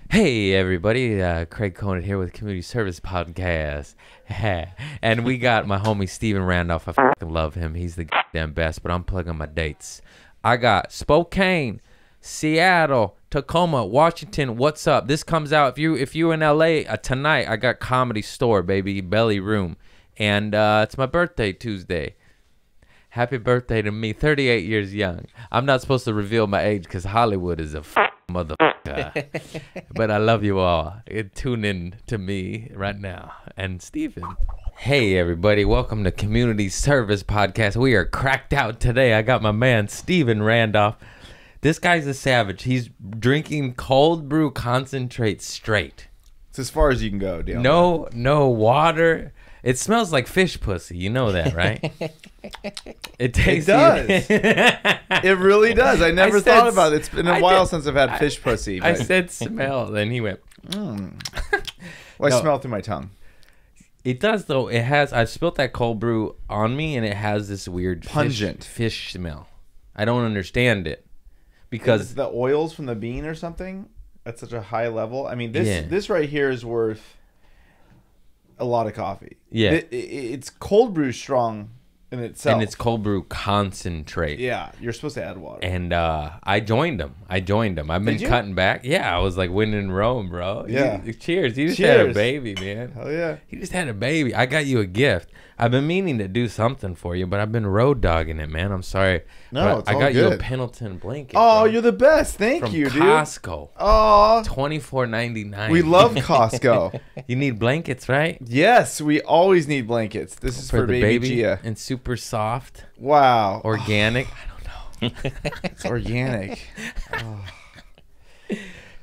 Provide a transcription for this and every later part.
Hey everybody, Craig Conant here with Community Service Podcast. And we got my homie Steven Randolph. I fucking love him. He's the goddamn best, but I'm plugging my dates. I got Spokane, Seattle, Tacoma, Washington. What's up? This comes out if you in LA tonight. I got Comedy Store, baby, Belly Room. And it's my birthday Tuesday. Happy birthday to me, 38 years young. I'm not supposed to reveal my age because Hollywood is a motherfucker. But I love you all. Tune in to me right now. And Steven. Hey, everybody. Welcome to Community Service Podcast. We are cracked out today. I got my man, Steven Randolph. This guy's a savage. He's drinking cold brew concentrate straight. It's as far as you can go, Dale. No water. It smells like fish pussy. You know that, right? It tastes. It does. It really does. I never thought about it. It's been a while since I've had fish pussy. I said smell, then he went. Well, I smell through my tongue. It does though. It has. I spilt that cold brew on me, and it has this weird pungent fish smell. I don't understand it because it's the oils from the bean or something at such a high level. I mean, this right here is worth a lot of coffee. Yeah, it's cold brew strong in itself, and it's cold brew concentrate. Yeah, you're supposed to add water. And I joined them. I've been cutting back. Yeah, I was like winning in Rome, bro. Yeah. Cheers. You just had a baby, man. Hell yeah. He just had a baby. I got you a gift. I've been meaning to do something for you, but I've been road dogging it, man. I'm sorry. No, it's I all got you a good. Pendleton blanket. Oh, bro. you're the best. Thank From you, dude. Costco. Oh, $24.99. we love Costco. You need blankets, right? Yes, we always need blankets. This is for the baby Gia. And super soft, Wow. organic. I don't know. It's organic. Oh.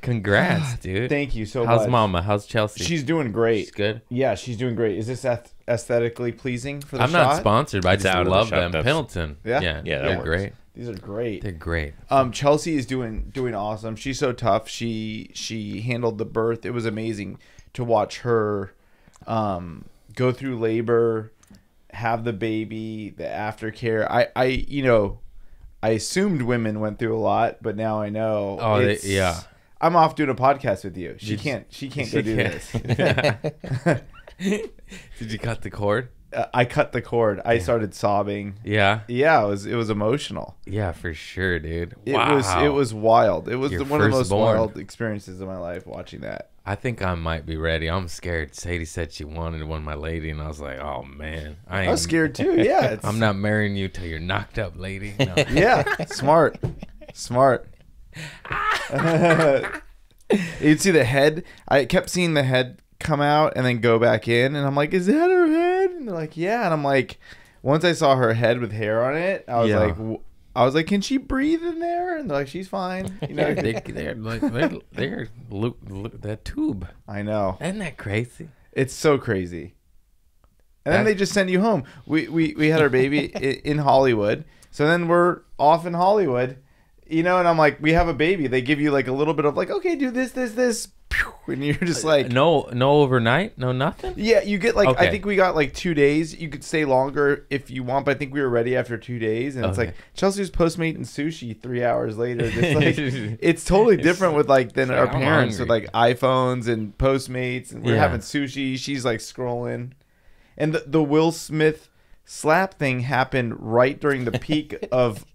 Congrats, dude. Thank you so much. How's Mama? How's Chelsea? She's doing great. She's good. Yeah, she's doing great. Is this aesthetically pleasing for the I'm shot? not sponsored, but I just out of love the shop, them. Pendleton. Yeah? Yeah, Yeah, they're works. great. These are great. They're great. Chelsea is doing awesome. She's so tough. She handled the birth. It was amazing to watch her go through labor, have the baby, the aftercare. I assumed women went through a lot, but now I know. Oh, yeah. I'm off doing a podcast with you. She can't go do this. Did you cut the cord? I cut the cord. I started sobbing. Yeah. Yeah, it was emotional. Yeah, for sure, dude. It Wow. was wild. It was Your one of the most firstborn. wild experiences of my life watching that. I think I might be ready. I'm scared. Sadie said she wanted one, my lady, and I was like, oh man, I was scared too. Yeah, I'm not marrying you till you're knocked up, lady. No. Yeah, smart. You'd see the head. I kept seeing the head come out and then go back in, and I'm like, is that her head? And they're like, yeah. And I'm like, once I saw her head with hair on it, I was like, can she breathe in there? And they're like, she's fine. You know, they're look that tube. I know. Isn't that crazy? It's so crazy. And then they just send you home. We had our baby in Hollywood, so then we're off in Hollywood, and I'm like, we have a baby. They give you like a little bit of like, okay, do this, and you're just like, no overnight, no nothing. Yeah, you get like, okay. I think we got like 2 days. You could stay longer if you want, but I think we were ready after 2 days. And it's like Chelsea was Postmating sushi 3 hours later. Just like, it's totally different with like than our parents with like iPhones and Postmates, and we're having sushi. She's like scrolling, and the Will Smith slap thing happened right during the peak of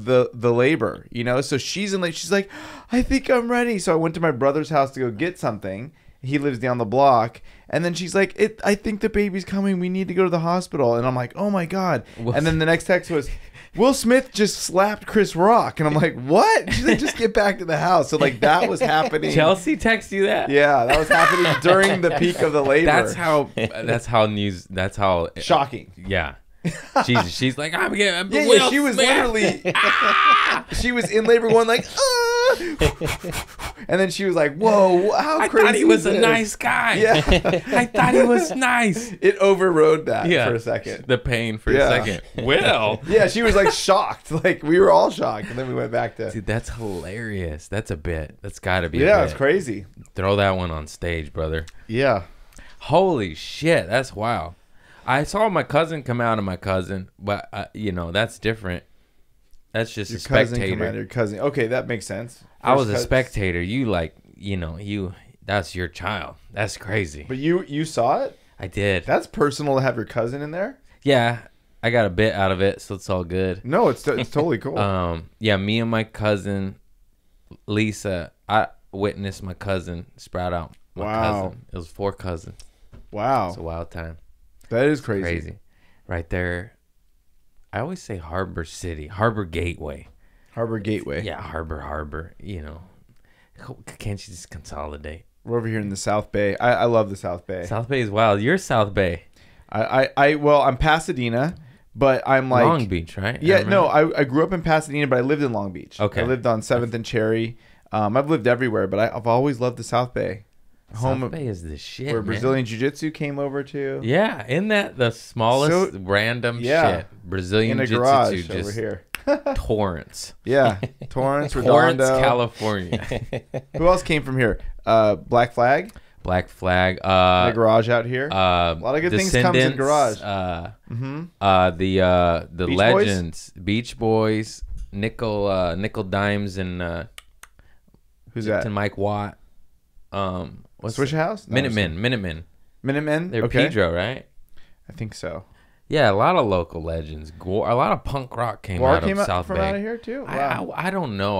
the labor, so she's like, I think I'm ready. So I went to my brother's house to go get something. He lives down the block, and then she's like, I think the baby's coming, we need to go to the hospital. And I'm like, oh my god. And then the next text was, Will Smith just slapped Chris Rock. And I'm like, what? She's like, just get back to the house. So like that was happening. Chelsea texted you that? Yeah, that was happening during the peak of the labor. That's how shocking. Yeah. She's like, I'm getting. Yeah, she was literally, she was in labor going like, and then she was like, whoa, how crazy! I thought he was a nice guy. Yeah, I thought he was nice. It overrode that for a second. The pain for a second. Well, yeah, she was like shocked. Like we were all shocked, and then we went back to. Dude, that's hilarious. That's a bit. That's got to be. Yeah, a bit. It's crazy. Throw that one on stage, brother. Yeah. Holy shit, that's wild. I saw my cousin come out of my cousin, but that's different. That's just Your a spectator. Your cousin. Okay, that makes sense. I was a spectator. You that's your child. That's crazy. But you saw it? I did. That's personal to have your cousin in there? Yeah, I got a bit out of it, so it's all good. No, it's totally cool. Yeah, me and my cousin Lisa, I witnessed my cousin sprout out. My cousin. It was 4 cousins. Wow. It's a wild time. That is crazy. Right there. I always say Harbor City, Harbor Gateway. Harbor Gateway. Yeah, Harbor. Can't you just consolidate? We're over here in the South Bay. I love the South Bay. South Bay is wild. You're South Bay. Well, I'm Pasadena, but I'm like Long Beach, right? Yeah, no, I grew up in Pasadena, but I lived in Long Beach. Okay. I lived on 7th and Cherry. I've lived everywhere, but I've always loved the South Bay. South Bay is the shit, where man. Brazilian Jiu-Jitsu came over to. Yeah, isn't that the smallest random shit? Brazilian in a Jiu-Jitsu garage just over here. Torrance. Yeah, Torrance, Torrance, Redondo. California. Who else came from here? Black Flag. Black Flag. The garage out here. A lot of good things comes in garage. The Beach Legends, Boys? Beach Boys, Nickel Dimes, and who's that? And Mike Watt. What's Swisher House? No, Minutemen. They're Okay. Pedro, right? I think so. Yeah, a lot of local legends. A lot of punk rock came out of South Bay. Out of here too. Wow. I don't know.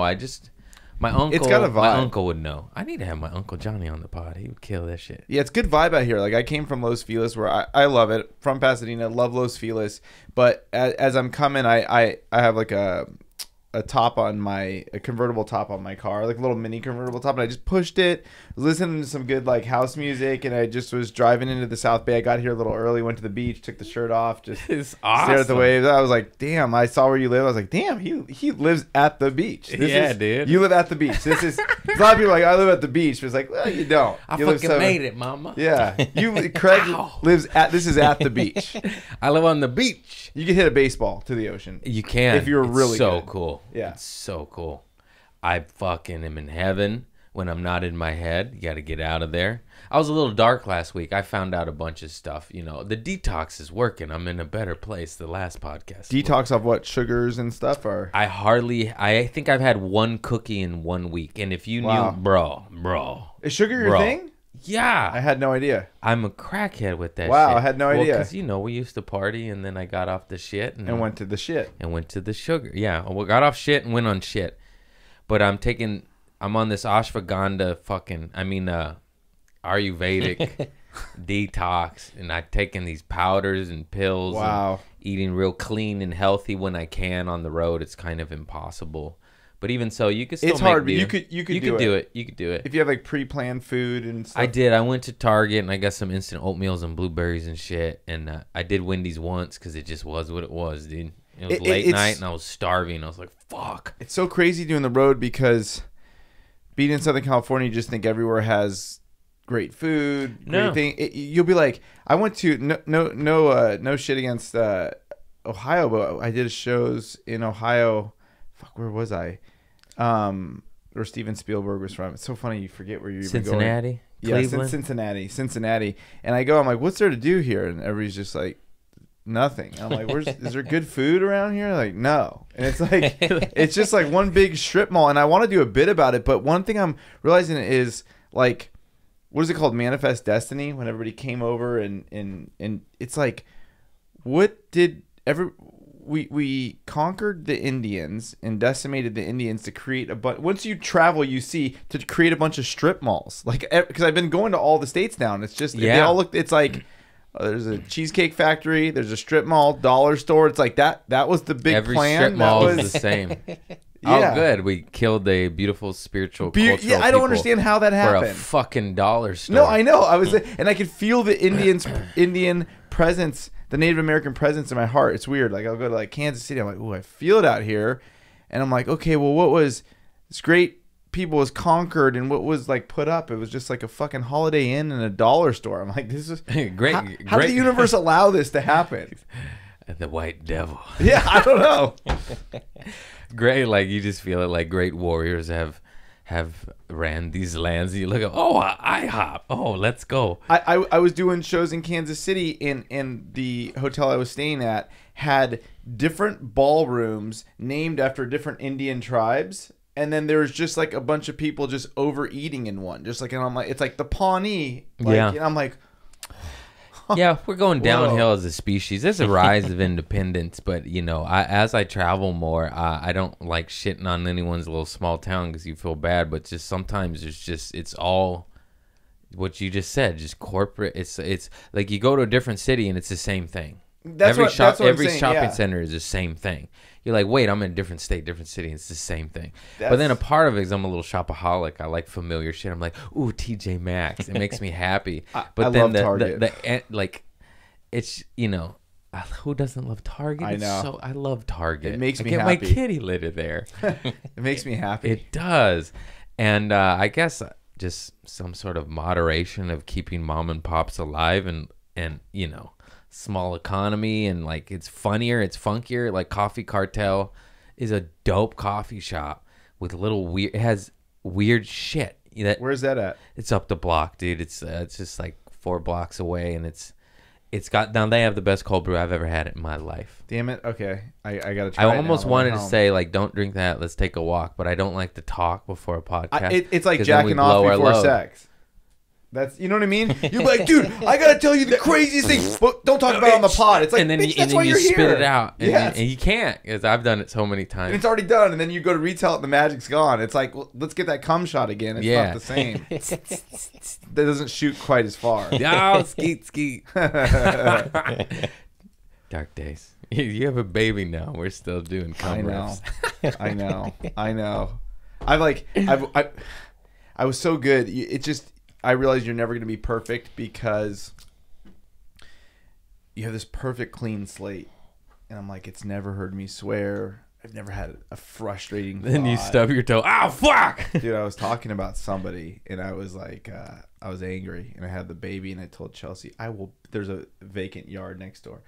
My uncle. It's got a vibe. My uncle would know. I need to have my Uncle Johnny on the pod. He would kill that shit. Yeah, it's good vibe out here. Like I came from Los Feliz, where I love it. From Pasadena, love Los Feliz. But as I'm coming, I have like a convertible top on my car, like a little mini convertible top, and I just pushed it, was listening to some good like house music, and I just was driving into the South Bay. I got here a little early, went to the beach, took the shirt off, just stared at the waves. I was like, damn, I saw where you live. I was like, damn, he lives at the beach. Dude. You live at the beach. This is a lot of people are like, I live at the beach. But it's like, well, you don't. You fucking made it, mama. Yeah. Craig lives this is at the beach. I live on the beach. You can hit a baseball to the ocean. You can. If you're really so good. Cool. Yeah. It's so cool. I fucking am in heaven when I'm not in my head. You got to get out of there. I was a little dark last week. I found out a bunch of stuff. The detox is working. I'm in a better place the last podcast. Detox of what? Sugars and stuff? Or I think I've had 1 cookie in 1 week. And if you knew, bro. Is sugar your thing? Yeah. I had no idea. I'm a crackhead with that shit. Wow, I had no idea. Because, we used to party, and then I got off the shit. And went to the shit. And went to the sugar. Yeah, I got off shit and went on shit. But I'm on this ashwagandha Ayurvedic detox, and I've taken these powders and pills. Wow. And eating real clean and healthy when I can on the road. It's kind of impossible. But even so, you could still it's hard, but you could do it. You could do it. If you have like pre-planned food and stuff. I did. I went to Target and I got some instant oatmeals and blueberries and shit. And I did Wendy's once because it just was what it was, dude. It was late night and I was starving. I was like, fuck. It's so crazy doing the road because being in Southern California, you just think everywhere has great food. You'll be like, I went to no shit against Ohio, but I did shows in Ohio. Fuck, where was I? Where Steven Spielberg was from. It's so funny you forget where you're even going. Cincinnati? Yeah, Cincinnati. And I go, I'm like, what's there to do here? And everybody's just like, nothing. I'm like, is there good food around here? Like, no. And it's like, it's just like one big strip mall. And I want to do a bit about it. But one thing I'm realizing is like, what is it called? Manifest Destiny. When everybody came over and it's like, we conquered the Indians and decimated the Indians to create a bunch. Once you travel, you see to create a bunch of strip malls. Like, because I've been going to all the states now, and it's just they all look. It's like there's a Cheesecake Factory, there's a strip mall, dollar store. It's like that. That was the big Every plan. Strip mall is the same. Yeah. Oh, good. We killed a beautiful spiritual cultural Yeah, I don't understand how that happened. For a fucking dollar store. No, I know. I was, and I could feel the Indian presence, the Native American presence in my heart. It's weird. Like I'll go to like Kansas City. I'm like, ooh, I feel it out here, and I'm like, okay, well, what was this great people was conquered and what was like put up? It was just like a fucking Holiday Inn and a dollar store. I'm like, this is great. How did the universe allow this to happen? The white devil. Yeah, I don't know. Great, like you just feel it. Like great warriors have ran these lands. And you look at, IHOP. Oh, let's go. I was doing shows in Kansas City, and the hotel I was staying at had different ballrooms named after different Indian tribes. And then there was just like a bunch of people just overeating in one. Just like, and I'm like, it's like the Pawnee. Like, yeah. And I'm like, yeah, we're going downhill as a species. There's a rise of independence, but you know, as I travel more, I don't like shitting on anyone's little small town because you feel bad. But just sometimes it's all what you just said, just corporate. It's like you go to a different city and it's the same thing. Every shopping center is the same thing. You're like, wait, I'm in a different state, different city. And it's the same thing. But then a part of it is I'm a little shopaholic. I like familiar shit. I'm like, ooh, TJ Maxx. It makes me happy. But I then love Target. like, it's, you know, who doesn't love Target? I know. I love Target. It makes me get happy. my kitty litter there. It makes me happy. It does. And I guess just some sort of moderation of keeping mom and pops alive and you know, small economy, and like it's funnier, it's funkier. Like Coffee Cartel is a dope coffee shop with little weird. It has weird shit. Where's that at? It's up the block, dude. It's just like 4 blocks away, and it's got now. They have the best cold brew I've ever had in my life. Damn it. Okay, I gotta try. I almost wanted to say like, don't drink that. Let's take a walk, but I don't like to talk before a podcast. It's like jacking off before sex. That's, you know what I mean? You're like, dude, I gotta tell you the craziest thing, but don't talk about it on the pod. It's like, and then, bitch, that's why you you're spit here. it out, and, yes. and you can't, because I've done it so many times. And it's already done, and then you go to retail it, and the magic's gone. It's like, well, let's get that cum shot again. It's not the same. That doesn't shoot quite as far. Oh, skeet. Dark days. You have a baby now. We're still doing cum riffs. I know. I was so good. It just, I realized you're never going to be perfect because you have this perfect clean slate. And I'm like, it's never heard me swear. I've never had a frustrating thought. Then you stub your toe. Oh, fuck! Dude, I was talking about somebody, and I was like, I was angry, and I had the baby, and I told Chelsea, there's a vacant yard next door.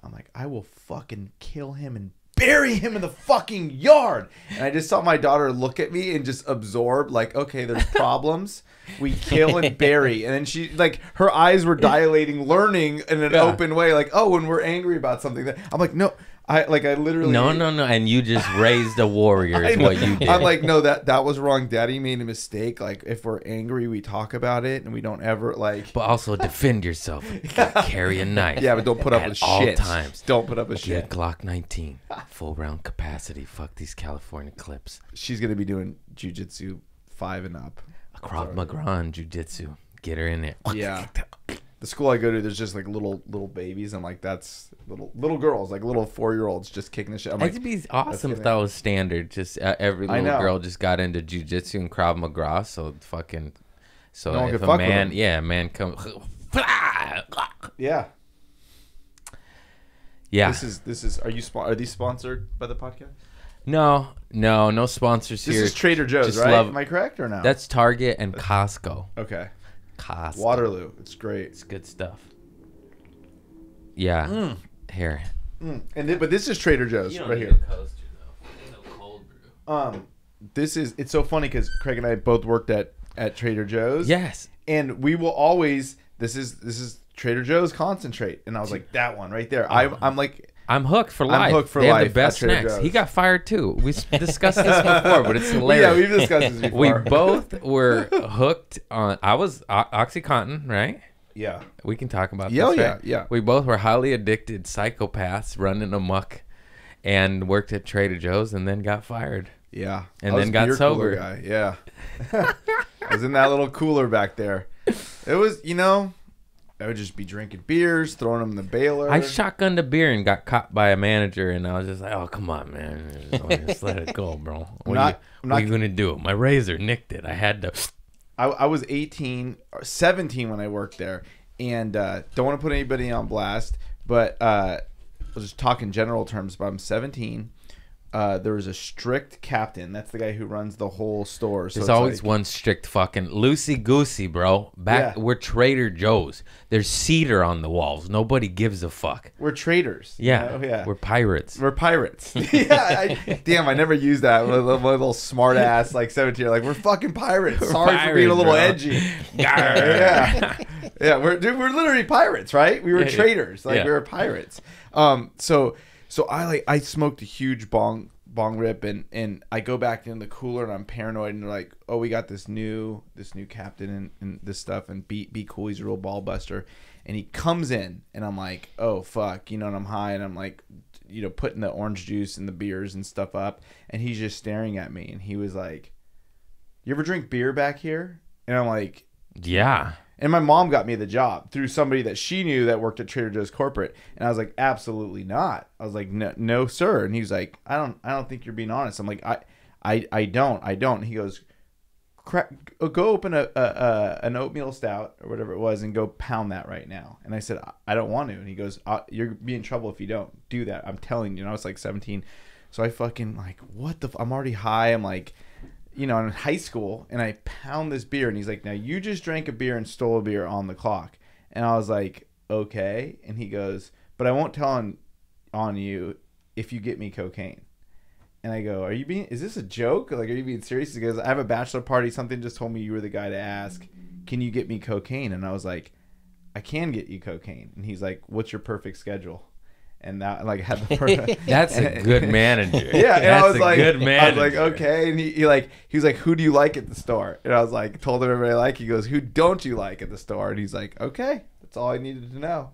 I'm like, I will fucking kill him and bury him in the fucking yard. And I just saw my daughter look at me and just absorb, like, okay, there's problems. We kill and bury. And then she, like, her eyes were dilating, learning in an open way, like, oh, when we're angry about something. I'm like, no. I literally... No. And you just raised a warrior is what you did. I'm like, no, that was wrong. Daddy made a mistake. Like, if we're angry, we talk about it, and we don't ever, like... But also defend yourself. You gotta carry a knife. Yeah, but don't put up with shit. At all times. Don't put up with shit. Glock 19. Full round capacity. Fuck these California clips. She's going to be doing jiu-jitsu 5 and up. Krav Maga jiu-jitsu. Get her in there. Yeah. The school I go to, there's just like little babies. I'm like, that's little girls, like little 4-year-olds just kicking the shit. I'm like, it'd be awesome if that was standard. Just every little girl just got into jiu-jitsu and Krav Maga. So fucking, so no if a man comes, yeah. This is. Are these sponsored by the podcast? No sponsors here. This is Trader Joe's, just right? Love, Am I correct or no? That's Target and Costco. Okay. Costco. Waterloo. It's great. It's good stuff. Yeah. Here. But this is Trader Joe's right here. Coaster, though. No cold brew. It's so funny because Craig and I both worked at Trader Joe's. Yes. And we will always, this is Trader Joe's concentrate. And I was like, that one right there. I'm like, I'm hooked for life. I'm hooked for they life. Have the best snacks. Joe's. He got fired too. We discussed this before, but it's hilarious. Yeah, we've discussed this before. We both were hooked on. I was OxyContin, right? Yeah. We can talk about this. Right? Yeah. We both were highly addicted psychopaths running amok, and worked at Trader Joe's, and then got fired. Yeah. And then got sober. Guy. Yeah. I was in that little cooler back there. It was, I would just be drinking beers, throwing them in the baler. I shotgunned a beer and got caught by a manager, and I was just like, "Oh, come on, man, just let it go, bro. What are you gonna do? My razor nicked it. I had to." I was 18 or 17 when I worked there, and don't want to put anybody on blast, but I was just talking general terms. But I'm 17. There was a strict captain. That's the guy who runs the whole store. So there's always one strict fucking loosey goosey, bro. We're Trader Joe's. There's cedar on the walls. Nobody gives a fuck. We're traders. Yeah, yeah. We're pirates. Yeah. Damn, I never used that. My little smart ass like 17. Like we're fucking pirates. Sorry for being a little edgy. Yeah. We're literally pirates, right? We were traders. Like we were pirates. So I smoked a huge bong bong rip, and I go back in the cooler and I'm paranoid, and they're like, oh, we got this new captain and this stuff, and be cool, he's a real ball buster. And he comes in and I'm like, oh fuck, and I'm high and I'm like, putting the orange juice and the beers and stuff up, and he's just staring at me, and he was like, you ever drink beer back here? And I'm like, yeah. And my mom got me the job through somebody that she knew that worked at Trader Joe's corporate. And I was like, absolutely not. I was like, no, sir. And he was like, I don't think you're being honest. I'm like, I don't. And he goes, go open an oatmeal stout or whatever it was and go pound that right now. And I said, I don't want to. And he goes, you're be in trouble if you don't do that. I'm telling you. And I was like 17. So I fucking like, what the I'm already high. I'm like, I'm in high school, and I pound this beer, and he's like, now you just drank a beer and stole a beer on the clock. And I was like, okay. And he goes, but I won't tell on you if you get me cocaine. And I go, is this a joke? Like, are you being serious? He goes, I have a bachelor party. Something just told me you were the guy to ask. Can you get me cocaine? And I was like, I can get you cocaine. And he's like, what's your perfect schedule? And that had the perfect. That's a good manager. Yeah, and that's I was like, good manager. I was like, okay. And he was like, who do you like at the store? And I was like, told him everybody I like. He goes, who don't you like at the store? And he's like, okay, that's all I needed to know.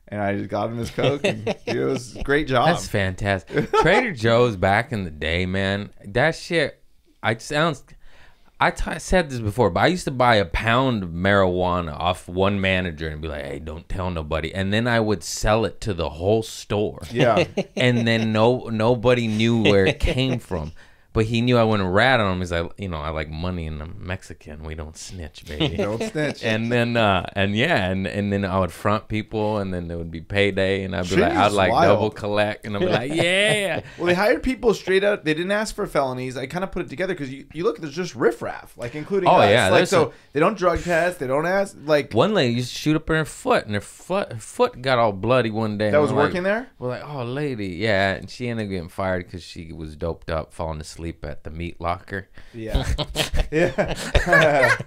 And I just got him his Coke, and it was a great job. That's fantastic. Trader Joe's back in the day, man. That shit. I said this before, but I used to buy a pound of marijuana off one manager and be like, hey, don't tell nobody. And then I would sell it to the whole store. Yeah. And then nobody knew where it came from. But he knew I wouldn't rat on him. He's like, I like money, and I'm Mexican. We don't snitch, baby. Don't snitch. And then, and then I would front people, and then there would be payday, and I'd be like, Trinity I'd like wild. double collect, and I'd be like, yeah. Well, they hired people straight out. They didn't ask for felonies. I kind of put it together because you look, there's just riffraff, like including us. Yeah, like, so they don't drug test. They don't ask. Like one lady used to shoot up her foot, and her foot got all bloody one day. That was working there? We're like, oh, lady. Yeah, and she ended up getting fired because she was doped up, falling asleep at the meat locker. Yeah. Yeah.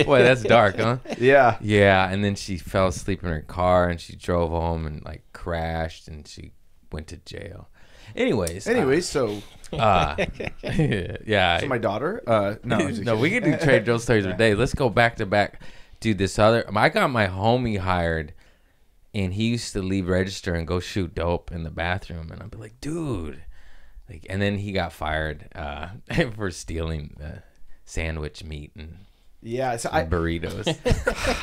Boy, that's dark, huh? Yeah. Yeah, and then she fell asleep in her car, and she drove home and like crashed, and she went to jail. Anyways, so yeah. So my daughter? No, we can do Trader Joe's stories for days. Let's go back to back. Dude, this other, I got my homie hired, and he used to leave register and go shoot dope in the bathroom, and I'd be like, dude. Like, and then he got fired for stealing sandwich meat and burritos.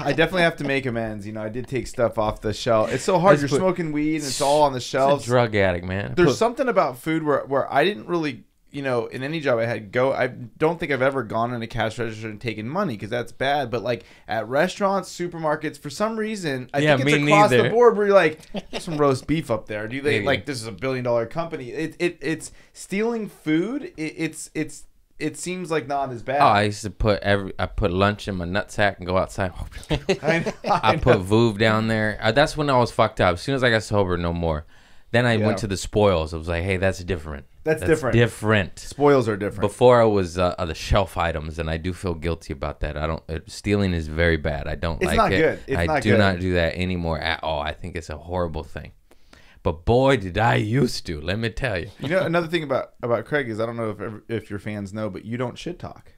I definitely have to make amends. I did take stuff off the shelf. It's so hard. You're smoking weed and it's all on the shelves. It's a drug addict, man. There's something about food where I didn't really, in any job I had I don't think I've ever gone in a cash register and taken money because that's bad. But like at restaurants, supermarkets, for some reason, I think it's across the board where you're like, there's some roast beef up there. Do they like this is $1 billion company? It's stealing food. It seems like not as bad. Oh, I used to put lunch in my nutsack and go outside. I put Voove down there. That's when I was fucked up. As soon as I got sober, no more. Then I went to the spoils. I was like, hey, that's different. That's different. Spoils are different. Before I was the shelf items, and I do feel guilty about that. Stealing is very bad. I don't like it. It's not good. I do not do that anymore at all. I think it's a horrible thing. But boy, did I used to. Let me tell you. Another thing about Craig is I don't know if your fans know, but you don't shit talk.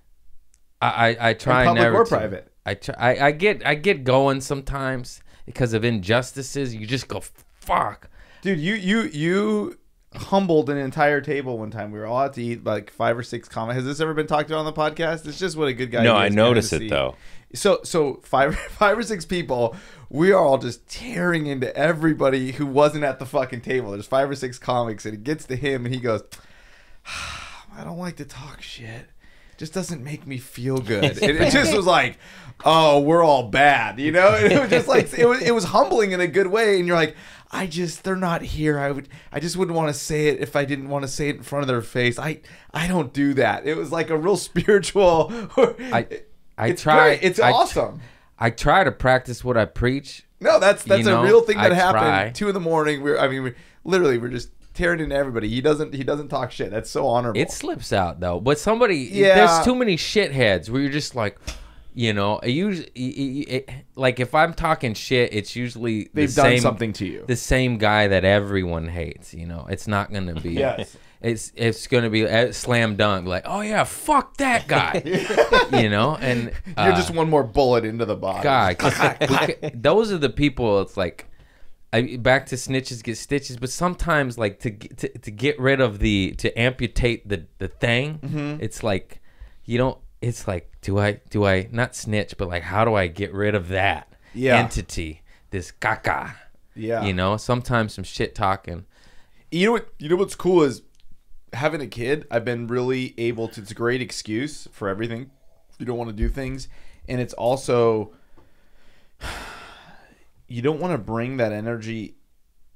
I try public never or to. Private. I get going sometimes because of injustices. You just go fuck, dude. You humbled an entire table one time. We were all out to eat, like 5 or 6 comments. Has this ever been talked about on the podcast? It's just what a good guy. No, I noticed it though. So 5 or 6 people, we are all just tearing into everybody who wasn't at the fucking table. There's 5 or 6 comics, and it gets to him, and he goes, I don't like to talk shit. It just doesn't make me feel good. And it just was like, oh, we're all bad, And it was just like it was humbling in a good way, and you're like, they're not here. I just wouldn't want to say it if I didn't want to say it in front of their face. I don't do that. It was like a real spiritual. It's try. Great. It's awesome. I try to practice what I preach. No, that's a real thing that happened. 2 a.m. We're just tearing into everybody. He doesn't talk shit. That's so honorable. It slips out though. But there's too many shitheads where you're just like, like if I'm talking shit, it's usually they've done something to you. The same guy that everyone hates. It's not gonna be. Yes. it's gonna be a slam dunk. Like, oh yeah, fuck that guy. You know, and you're just one more bullet into the body. God, those are the people. It's like. Back to snitches get stitches, but sometimes like to get rid of to amputate the thing, it's like you don't. It's like do I not snitch, but like how do I get rid of that entity, this caca? Yeah, you know. Sometimes some shit talking. You know what's cool is having a kid. I've been really able to. It's a great excuse for everything. You don't want to do things, and it's also. You don't want to bring that energy.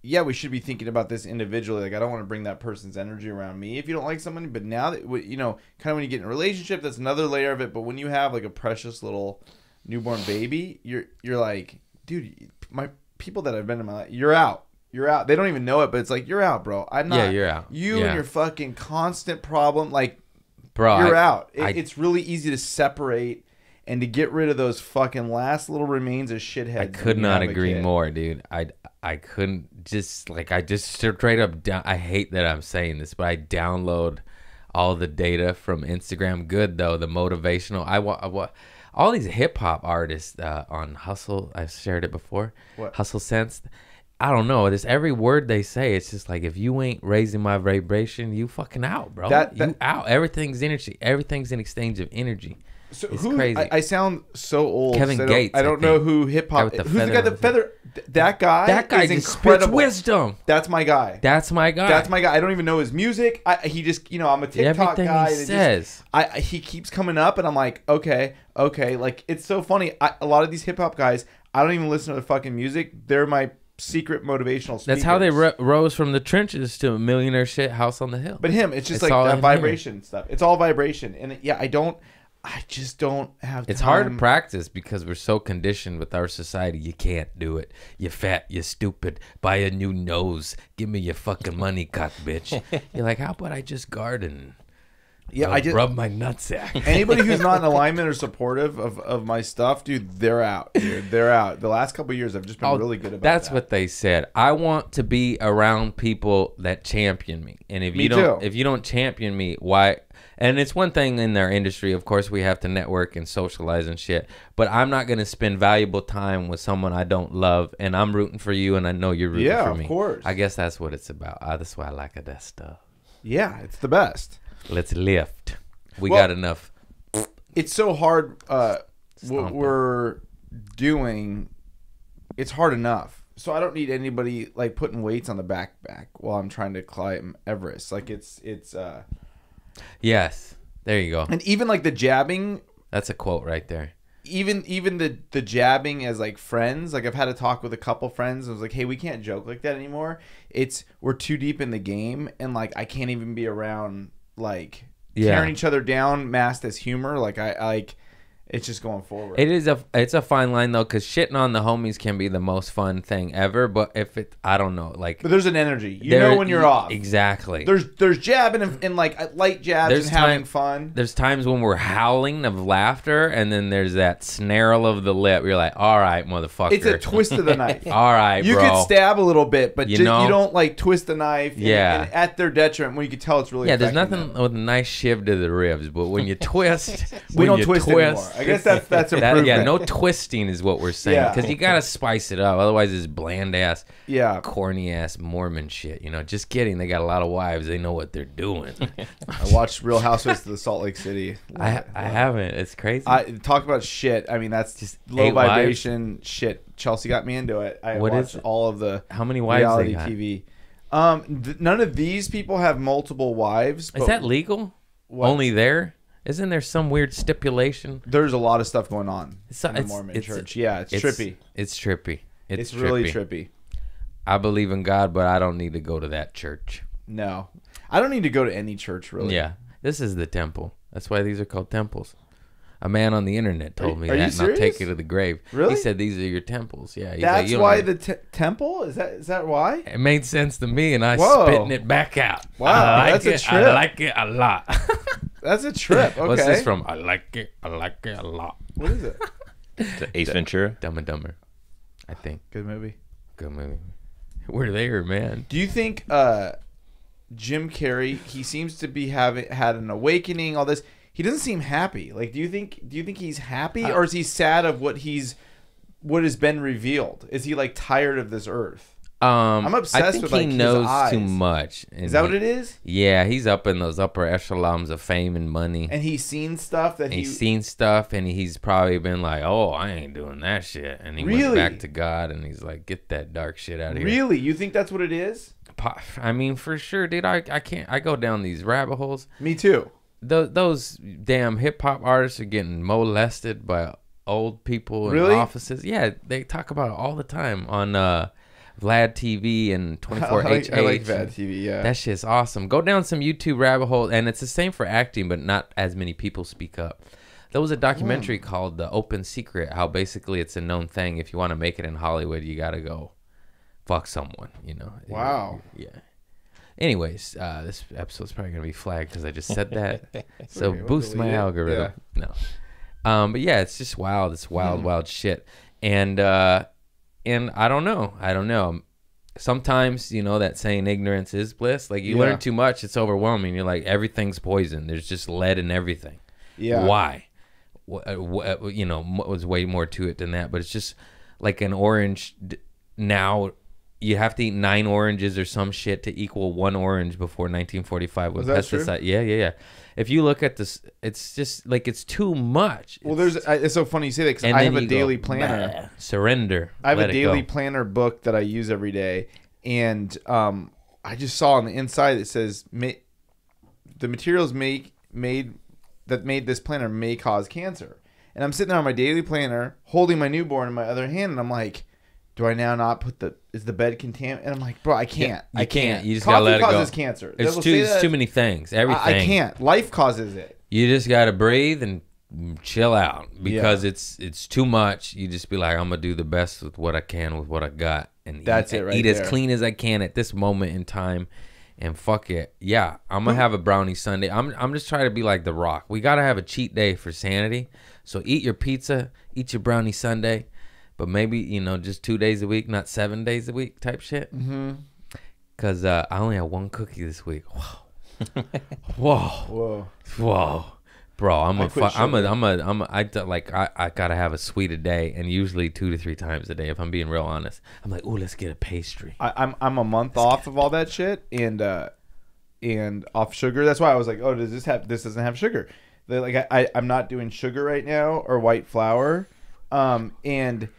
Yeah, we should be thinking about this individually. Like, I don't want to bring that person's energy around me if you don't like somebody. But now that, you know, kind of when you get in a relationship, that's another layer of it. But when you have like a precious little newborn baby, you're like, dude, my people that I've been in my life, you're out. You're out. They don't even know it, but it's like, you're out, bro. I'm not. Yeah, you're out. You and your fucking constant problem, like, bro, you're out. It's really easy to separate. And to get rid of those fucking last little remains of shitheads. I could not agree more, dude. I couldn't just like I just straight up. I hate that I'm saying this, but I download all the data from Instagram. Good though, the motivational. I want all these hip hop artists on Hustle. I've shared it before. What? Hustle Sense. I don't know. This every word they say. It's just like if you ain't raising my vibration, you fucking out, bro. You out. Everything's energy. Everything's an exchange of energy. So it's crazy. I sound so old. Kevin Gates. I don't know who hip hop. Who's the guy? The feather. That guy. That guy is just incredible. spits wisdom. That's my guy. That's my guy. That's my guy. I don't even know his music. He just, you know, I'm a TikTok Everything guy. he says. He keeps coming up, and I'm like, okay. Like it's so funny. A lot of these hip hop guys, I don't even listen to their fucking music. They're my secret motivational speakers. That's how they rose from the trenches to a millionaire shit house on the hill. But it's just like that vibration stuff. It's all vibration, and I just don't have time. It's hard to practice because we're so conditioned with our society. You can't do it. You're fat. You're stupid. Buy a new nose. Give me your fucking money, cock bitch. You're like, how about I just garden? Yeah, I just rub my nutsack. Anybody who's not in alignment or supportive of my stuff, dude, they're out. Dude, they're out. The last couple of years, I've just been really good about that. That's what they said. I want to be around people that champion me. And if you don't champion me, why? And it's one thing in our industry, of course, we have to network and socialize and shit. But I'm not going to spend valuable time with someone I don't love. And I'm rooting for you, and I know you're rooting for me. Yeah, of course. I guess that's what it's about. That's why I like that stuff. Yeah, it's the best. Let's lift. We got enough. It's so hard. What we're doing, it's hard enough. So I don't need anybody like putting weights on the backpack while I'm trying to climb Everest. Like it's. Yes, there you go. And even like the jabbing. That's a quote right there. Even the jabbing as like friends. Like I've had a talk with a couple friends. I was like, hey, we can't joke like that anymore. We're too deep in the game, and like I can't even be around like tearing each other down masked as humor. Like it's just going forward. It's a fine line though, because shitting on the homies can be the most fun thing ever. But I don't know, like. But there's an energy. You know when you're off. Exactly. There's jabbing and like light jabs and having fun. There's times when we're howling of laughter, and then there's that snarl of the lip. You're like, all right, motherfucker. It's a twist of the knife. All right, you bro. could stab a little bit, but you don't like twist the knife. And at their detriment, when you can tell it's really. Yeah, there's nothing with a nice shiv to the ribs, but when you twist, we don't twist anymore. I guess that's improvement. No twisting is what we're saying, because you gotta spice it up. Otherwise, it's bland ass, corny ass Mormon shit. You know, just kidding. They got a lot of wives. They know what they're doing. I watched Real Housewives of the Salt Lake City. I haven't. It's crazy. Talk about shit. I mean, that's just low vibration shit. Chelsea got me into it. I watched all of the how many wives reality TV. None of these people have multiple wives. Is that legal? What? Only there? Isn't there some weird stipulation? There's a lot of stuff going on in the Mormon church. Yeah, it's trippy. It's trippy. It's really trippy. I believe in God, but I don't need to go to that church. No. I don't need to go to any church, really. Yeah. This is the temple. That's why these are called temples. A man on the internet told me that, and I'll take you to the grave. Really? He said these are your temples. Yeah. That's like, why the temple? Is that why? It made sense to me, and I spitting it back out. Wow, that's a trip. I like it a lot. That's a trip. Okay. What's this from? I like it a lot. What is it? It's Ace Ventura. Dumb and Dumber, I think. Good movie. We're there, man. Do you think Jim Carrey, he seems to be had an awakening, all this. He doesn't seem happy. Like, do you think he's happy, or is he sad of what has been revealed? Is he like tired of this earth? I'm obsessed I think with like he knows his eyes. too much. Is that what it is? Yeah, he's up in those upper echelons of fame and money. And he's seen stuff and he's probably been like, "Oh, I ain't doing that shit." And he went back to God, and he's like, "Get that dark shit out of here." Really? You think that's what it is? I mean, for sure, dude. I can't. I go down these rabbit holes. Me too. Those damn hip hop artists are getting molested by old people in offices. Yeah, they talk about it all the time on Vlad TV and 24HH. I like Vlad TV, yeah. That shit's awesome. Go down some YouTube rabbit hole, and it's the same for acting, but not as many people speak up. There was a documentary called The Open Secret, how basically it's a known thing. If you want to make it in Hollywood, you got to go fuck someone, you know. Wow. Yeah. Anyways, this episode's probably going to be flagged because I just said that. So okay, boost my algorithm. Yeah. No. But yeah, it's just wild. It's wild shit. And I don't know. Sometimes, you know, that saying ignorance is bliss. Like, you learn too much, it's overwhelming. You're like, everything's poison. There's just lead in everything. Yeah. Why? You know, was way more to it than that. But it's just like an orange. Now, you have to eat 9 oranges or some shit to equal 1 orange before 1945 with pesticide. Yeah. If you look at this, it's just like it's too much. Well, it's so funny you say that because I have a daily planner. Surrender. I have a daily planner book that I use every day, and I just saw on the inside it says the materials made this planner may cause cancer. And I'm sitting there on my daily planner, holding my newborn in my other hand, and I'm like, do I now not put is the bed contaminated? And I'm like, bro, I can't. I can't. You just gotta let it go. Coffee causes cancer. It's too many things. Everything. I can't. Life causes it. You just gotta breathe and chill out because it's too much. You just be like, I'm gonna do the best with what I can with what I got, and eat as clean as I can at this moment in time, and fuck it. Yeah, I'm gonna have a brownie Sunday. I'm just trying to be like The Rock. We gotta have a cheat day for sanity. So eat your pizza, eat your brownie Sunday. But maybe, you know, just 2 days a week, not 7 days a week type shit. Because I only had 1 cookie this week. Whoa. Bro, I gotta have a sweet a day, and usually 2 to 3 times a day. If I'm being real honest, I'm like, ooh, let's get a pastry. I'm a month off of all that shit and off sugar. That's why I was like, oh, this doesn't have sugar. Like I'm not doing sugar right now or white flour. And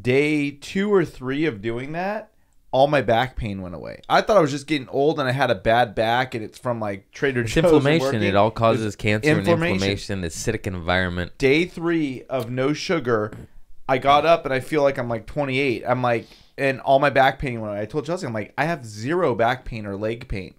day 2 or 3 of doing that, all my back pain went away. I thought I was just getting old and I had a bad back, and it's from like Trader Joe's. Inflammation. It all causes cancer and inflammation. Acidic environment. Day 3 of no sugar, I got up and I feel like I'm like 28. I'm like, and all my back pain went away. I told Chelsea, I'm like, I have 0 back pain or leg pain.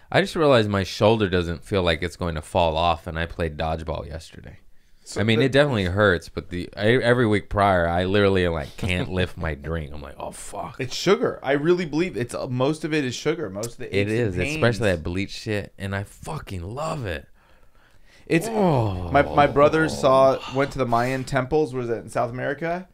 I just realized my shoulder doesn't feel like it's going to fall off, and I played dodgeball yesterday. So I mean, it definitely hurts, but every week prior, I literally like can't lift my drink. I'm like, oh fuck, it's sugar. I really believe it's most of it is sugar. Most of the it is, especially that bleach shit, and I fucking love it. It's my brother went to the Mayan temples. Was it in South America?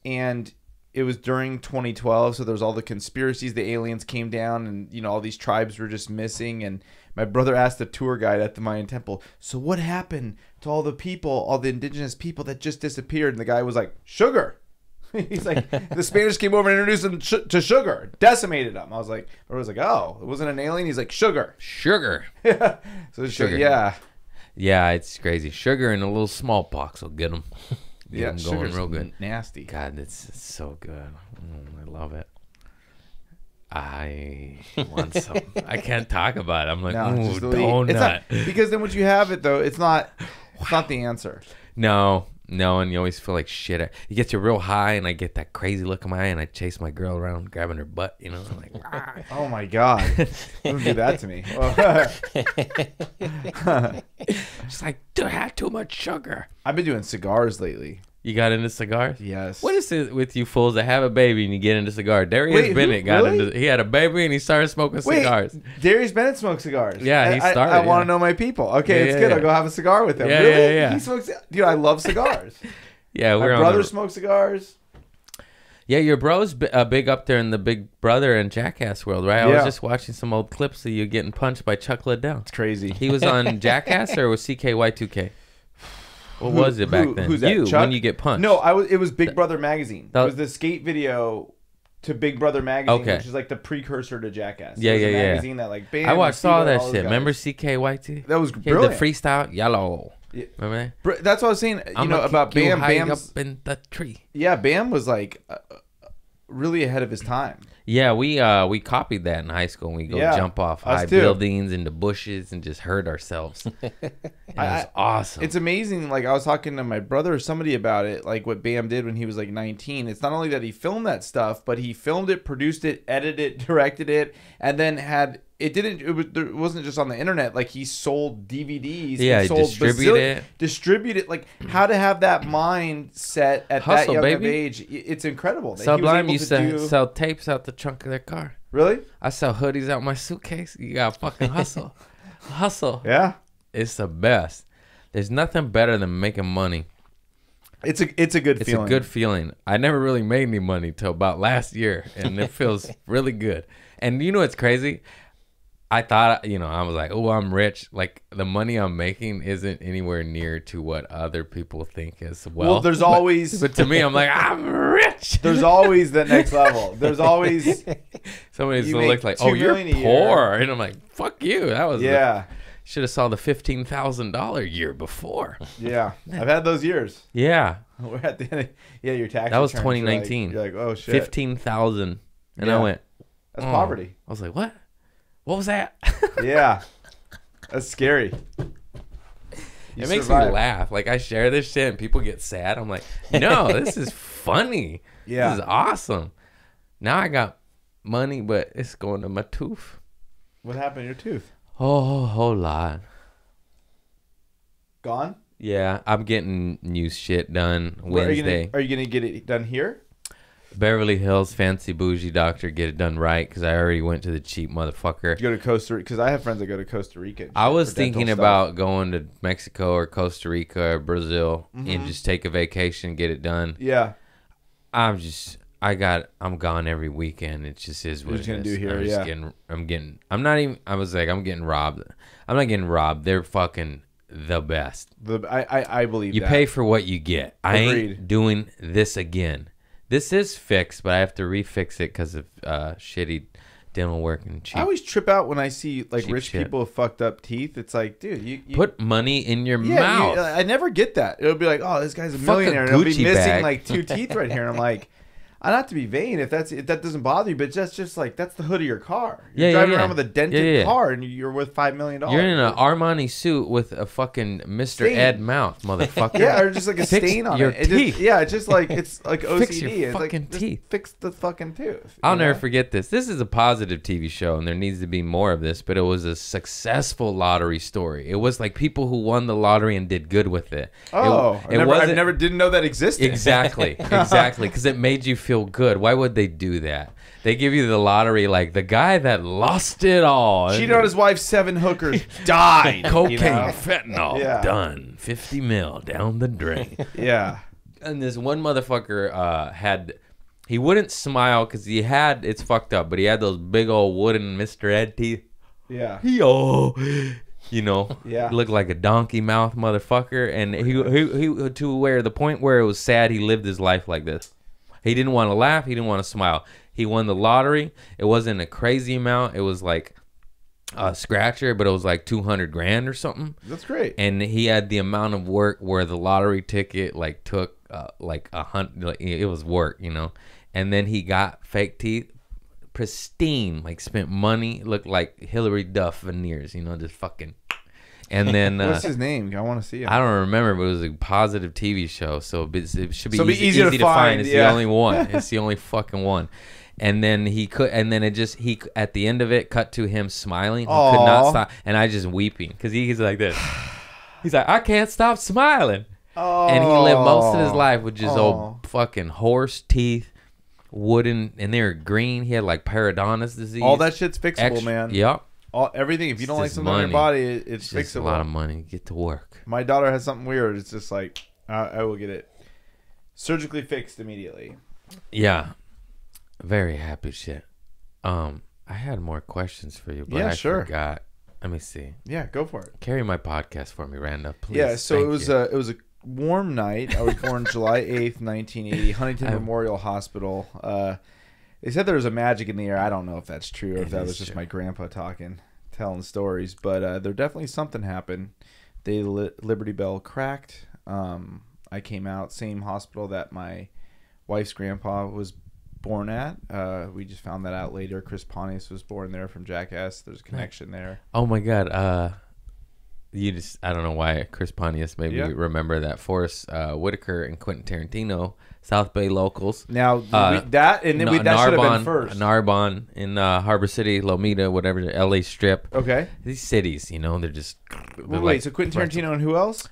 And it was during 2012, so there was all the conspiracies. The aliens came down, and you know all these tribes were just missing. And my brother asked the tour guide at the Mayan temple, so what happened to all the people, all the indigenous people that just disappeared? And the guy was like, sugar. He's like, the Spanish came over and introduced them to sugar, decimated them. I was like, oh, it wasn't an alien. He's like, sugar. Yeah. So sugar. Yeah. Yeah, it's crazy. Sugar and a little smallpox will get them. Yeah, them going real good. Nasty. God, it's so good. I love it. I want some. I can't talk about it. I'm like, ooh, donut. Because then once you have it, though, it's not the answer. No, and you always feel like shit. You get you real high, and I get that crazy look in my eye, and I chase my girl around, grabbing her butt. You know, I'm like, ah. Oh my god, don't do that to me. It's like, do I have too much sugar? I've been doing cigars lately. You got into cigars? Yes. What is it with you fools that have a baby and you get into cigars? Darius Bennett got into. He had a baby and he started smoking cigars. Darius Bennett smokes cigars. Yeah, he started. I want to know my people. Okay, it's good. I'll go have a cigar with him. Yeah, really? Yeah. He smokes. Dude, I love cigars. Yeah, my brother smokes cigars. Yeah, your bro's big up there in the Big Brother and Jackass world, right? I was just watching some old clips of you getting punched by Chuck Liddell. It's crazy. He was on Jackass or was CKY2K? What was it back then? Who's that? You, Chuck? when you get punched. No, it was Big Brother magazine. It was the skate video to Big Brother magazine, which is like the precursor to Jackass. Yeah, yeah, magazine that like I saw that shit. Remember CKY2? That was brilliant. The freestyle yellow. Yeah. Remember that? That's what I was saying. You know about Bam. Bam's up in the tree. Yeah, Bam was like really ahead of his time. Yeah, we copied that in high school. And we go jump off high buildings into bushes and just hurt ourselves. It was awesome. It's amazing. Like I was talking to my brother or somebody about it, like what Bam did when he was like 19. It's not only that he filmed that stuff, but he filmed it, produced it, edited it, directed it, and then had it wasn't just on the internet. Like he sold DVDs. Yeah, he sold distributed. Like how to have that mindset at Hustle, that young of baby. age. It's incredible. Sublime used to sell tapes out the trunk of their car. Really? I sell hoodies out my suitcase. You gotta fucking hustle. Hustle. Yeah. It's the best. There's nothing better than making money. It's a good feeling. It's a good feeling. I never really made any money till about last year, and it feels really good. And you know what's crazy? I thought, I was like, oh, I'm rich. Like, the money I'm making isn't anywhere near to what other people think is wealth. Well, there's always... But to me, I'm like, I'm rich. There's always the next level. There's always... Somebody's going to look like, oh, you're poor. And I'm like, fuck you. That was... Yeah. Should have saw the $15,000 year before. Yeah. I've had those years. Yeah. We're at the end. Yeah, your tax That was returns, 2019. You're like, oh, shit. $15,000. And I went... That's poverty. I was like, what? What was that? Yeah. That's scary. It makes me laugh. Like, I share this shit and people get sad. I'm like, no, this is funny. Yeah. This is awesome. Now I got money, but it's going to my tooth. What happened to your tooth? Oh, a whole lot. Gone? Yeah, I'm getting new shit done Wednesday. Are you going to get it done here? Beverly Hills, fancy bougie doctor, get it done right, because I already went to the cheap motherfucker. You go to Costa Rica, because I have friends that go to Costa Rica. I was thinking about going to Mexico or Costa Rica or Brazil and just take a vacation, get it done. Yeah. I'm gone every weekend. It just is what it is. Gonna do here, I'm getting robbed. I'm not getting robbed. They're fucking the best. I believe you that. pay for what you get. I Agreed. ain't doing this again. This is fixed, but I have to refix it because of shitty dental work and cheap. I always trip out when I see like rich shit. people with fucked up teeth. It's like, dude, you put money in your mouth. I never get that. It'll be like, oh, this guy's a millionaire. And he'll be missing bag. like 2 teeth right here. And I'm like, not to be vain if that doesn't bother you, but that's just like that's the hood of your car. You're driving around with a dented car and you're worth $5 million. You're in an Armani suit with a fucking Mr. Ed mouth, motherfucker. Yeah, or just like a stain on it. It's just like it's like OCD. Fix your it's fucking like, teeth. Just fix the fucking tooth. I'll never forget this. This is a positive TV show, and there needs to be more of this. But it was a successful lottery story. It was like people who won the lottery and did good with it. Oh, I never didn't know that existed. Exactly, because it made you feel good. Why would they do that? They give you the lottery like the guy that lost it all. Cheated on his wife, 7 hookers, died. Cocaine, fentanyl, done. 50 mil down the drain. Yeah. And this one motherfucker he wouldn't smile because it's fucked up, but he had those big old wooden Mr. Ed teeth. Yeah. He looked like a donkey mouth motherfucker. And he to where the point where it was sad, he lived his life like this. He didn't want to laugh. He didn't want to smile. He won the lottery. It wasn't a crazy amount. It was like a scratcher, but it was like $200,000 or something. That's great. And he had the amount of work where the lottery ticket like took like it was work, And then he got fake teeth, pristine, like spent money, looked like Hillary Duff veneers, just fucking. And then what's his name? I want to see him. I don't remember, but it was a positive TV show, so it should be easy to find. It's the only one. It's the only fucking one. And then he at the end of it cut to him smiling. He could not stop, and I just weeping because he's like this. He's like, I can't stop smiling. And he lived most of his life with just old fucking horse teeth, wooden, and they were green. He had like periodontal disease. All that shit's fixable, man. Yep. Everything. If you don't like something on your body, it's fixable. Just a lot of money. Get to work. My daughter has something weird. It's just like I will get it surgically fixed immediately. Yeah. Very happy shit. I had more questions for you, but I forgot. Let me see. Yeah, go for it. Carry my podcast for me, Randolph, please. Yeah, so it was a warm night. I was born July 8th, 1980, Huntington Memorial Hospital. They said there was a magic in the air. I don't know if that's true or if that was just my grandpa telling stories, but there definitely something happened. The Liberty Bell cracked. I came out, same hospital that my wife's grandpa was born at. We just found that out later. Chris Pontius was born there from Jackass. There's a connection there. Oh my God. I don't know why Chris Pontius made me remember that. Forrest Whitaker and Quentin Tarantino, South Bay locals. Now that should have been first. Narbonne in Harbor City, Lomita, whatever, the LA Strip. Okay. These cities, they're just. Wait, so Quentin Tarantino and who else?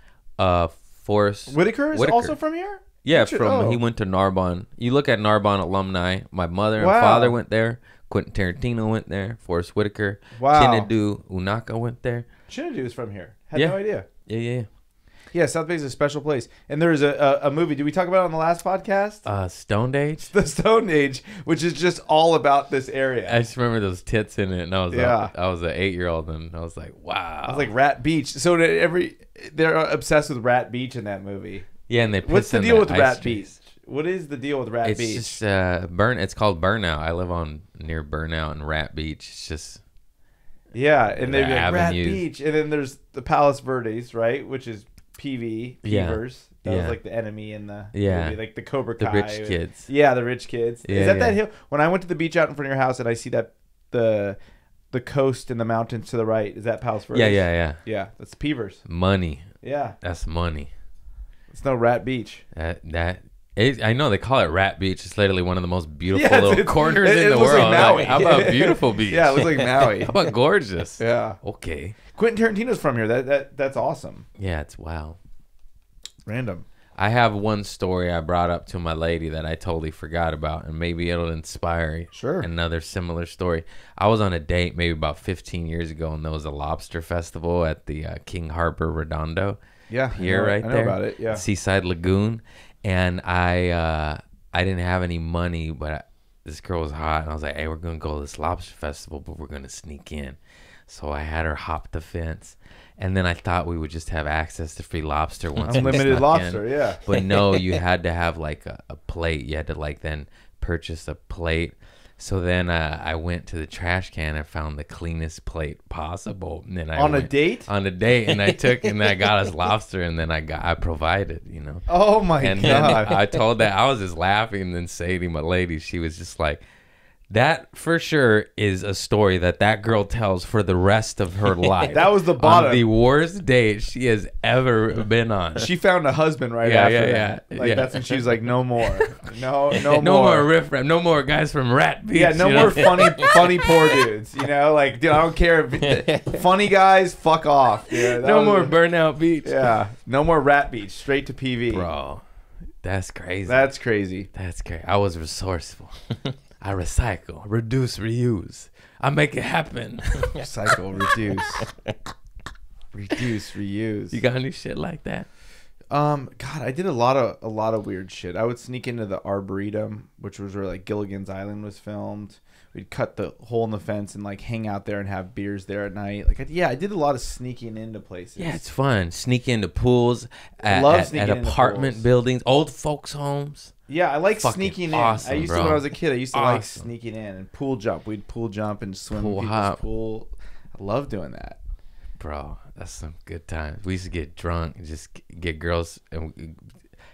Forrest Whitaker is also from here? Yeah, he went to Narbonne. You look at Narbonne alumni. My mother and father went there. Quentin Tarantino went there. Forrest Whitaker. Wow. Chinedu Unaka went there. Chinedu is from here. Had no idea. Yeah. Yeah, South Bay is a special place. And there's a movie. Did we talk about it on the last podcast? Stone Age? The Stone Age, which is just all about this area. I just remember those tits in it. And I was an 8-year-old and I was like, wow. I was like, Rat Beach. So they're obsessed with Rat Beach in that movie. Yeah, and what's the deal with Rat Beach? What is the deal with Rat Beach? It's just It's called Burnout. I live near Burnout and Rat Beach. It's just and they're like Rat Beach, and then there's the Palos Verdes, right? Which is Peavers. That was like the enemy in the movie, like the Cobra Kai. The rich kids. Yeah, the rich kids. Is that hill? When I went to the beach out in front of your house and I see that the coast and the mountains to the right, is that Palos Verdes? Yeah. Yeah, that's Peavers. Money. Yeah, that's money. It's no Rat Beach. I know they call it Rat Beach. It's literally one of the most beautiful little corners in the world. Like Maui. How about beautiful beach? Yeah, it looks like Maui. How about gorgeous? Yeah. Okay. Quentin Tarantino's from here. That's awesome. Yeah, it's wow. Random. I have one story I brought up to my lady that I totally forgot about, and maybe it'll inspire another similar story. I was on a date maybe about 15 years ago, and there was a lobster festival at the King Harbor Redondo. Yeah, pier right there. I know about it. Yeah, Seaside Lagoon, and I didn't have any money, but this girl was hot, and I was like, "Hey, we're gonna go to this lobster festival, but we're gonna sneak in." So I had her hop the fence, and then I thought we would just have access to free lobster once. Unlimited lobster, yeah. But no, you had to have like a plate. You had to then purchase a plate. So then I went to the trash can and found the cleanest plate possible. And then on a date, and I got us lobster, and then I provided, Oh my God! I told that I was just laughing, and then Sadie, my lady, she was just like, that for sure is a story that girl tells for the rest of her life. That was the bottom. On the worst date she has ever been on. She found a husband after that. That's when she was like, no more. No more riffraff. No more guys from Rat Beach. Yeah, no more funny poor dudes. Dude, I don't care. Funny guys, fuck off. No more Burnout Beach. Yeah, no more Rat Beach. Straight to PV. Bro, that's crazy. That's crazy. I was resourceful. I recycle, reduce, reuse. I make it happen. Recycle, reduce, reuse. You got any shit like that? God, I did a lot of weird shit. I would sneak into the Arboretum, which was where like Gilligan's Island was filmed. We'd cut the hole in the fence and like hang out there and have beers there at night. I did a lot of sneaking into places. Yeah, it's fun. Sneak into pools, at apartment buildings, old folks' homes. Yeah, I like sneaking in. Awesome, when I was a kid, I used to like sneaking in and pool jump. We'd pool jump and swim in people's pool. I love doing that. Bro, that's some good times. We used to get drunk and just get girls, and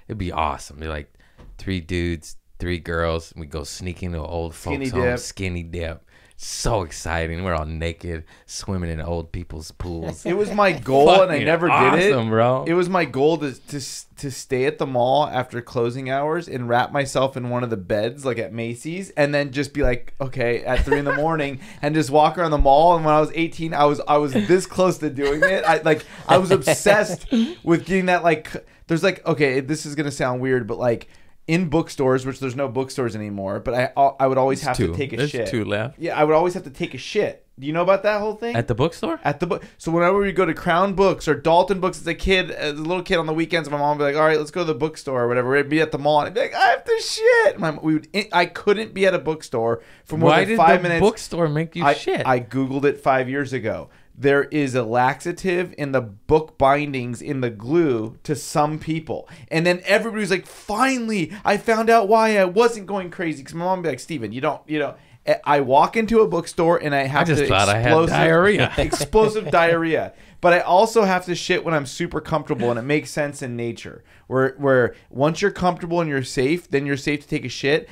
it'd be awesome. They're like 3 dudes, 3 girls, and we go sneaking into old folks' home, skinny dip. So exciting. We're all naked, swimming in old people's pools. It was my goal, and I never did it. Bro. It was my goal to stay at the mall after closing hours and wrap myself in one of the beds, like at Macy's, and then just be like, okay, at 3 a.m, and just walk around the mall. And when I was 18, I was this close to doing it. I was obsessed with getting that. There's okay, this is gonna sound weird, but in bookstores, which there's no bookstores anymore, but I would always have to take a shit. There's 2 left. Yeah, I would always have to take a shit Do you know about that whole thing? At the bookstore? At the book. So whenever we go to Crown Books or Dalton Books as a kid, as a little kid on the weekends, my mom would be like, all right, let's go to the bookstore or whatever. We'd be at the mall and I'd be like, I have to shit. I couldn't be at a bookstore for more than 5 minutes. Why did the bookstore make you shit? I Googled it 5 years ago. There is a laxative in the book bindings in the glue to some people. And then everybody was like, finally, I found out why I wasn't going crazy. Because my mom would be like, Steven, you don't. I walk into a bookstore and I have I had diarrhea. Explosive diarrhea. But I also have to shit when I'm super comfortable and it makes sense in nature. Where once you're comfortable and you're safe, then you're safe to take a shit.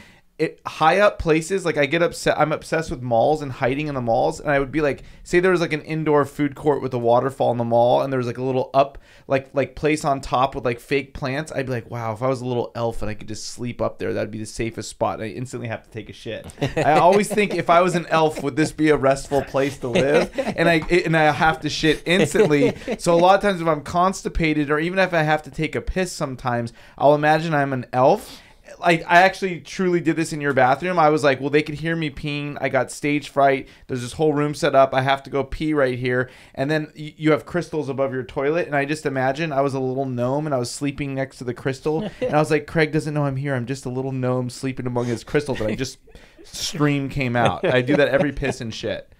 High up places, like I get upset. I'm obsessed with malls and hiding in the malls. And I would be like, say there was like an indoor food court with a waterfall in the mall, and there was like a little up, like place on top with like fake plants. I'd be like, wow, if I was a little elf and I could just sleep up there, that'd be the safest spot. And I instantly have to take a shit. I always think, if I was an elf, would this be a restful place to live? And I have to shit instantly. So a lot of times if I'm constipated, or even if I have to take a piss, sometimes I'll imagine I'm an elf. I actually truly did this in your bathroom. I was like, well, they could hear me peeing. I got stage fright. There's this whole room set up. I have to go pee right here. And then you have crystals above your toilet. And I just imagine I was a little gnome and I was sleeping next to the crystal. And I was like, Craig doesn't know I'm here. I'm just a little gnome sleeping among his crystals. And I just stream came out. I do that every piss and shit.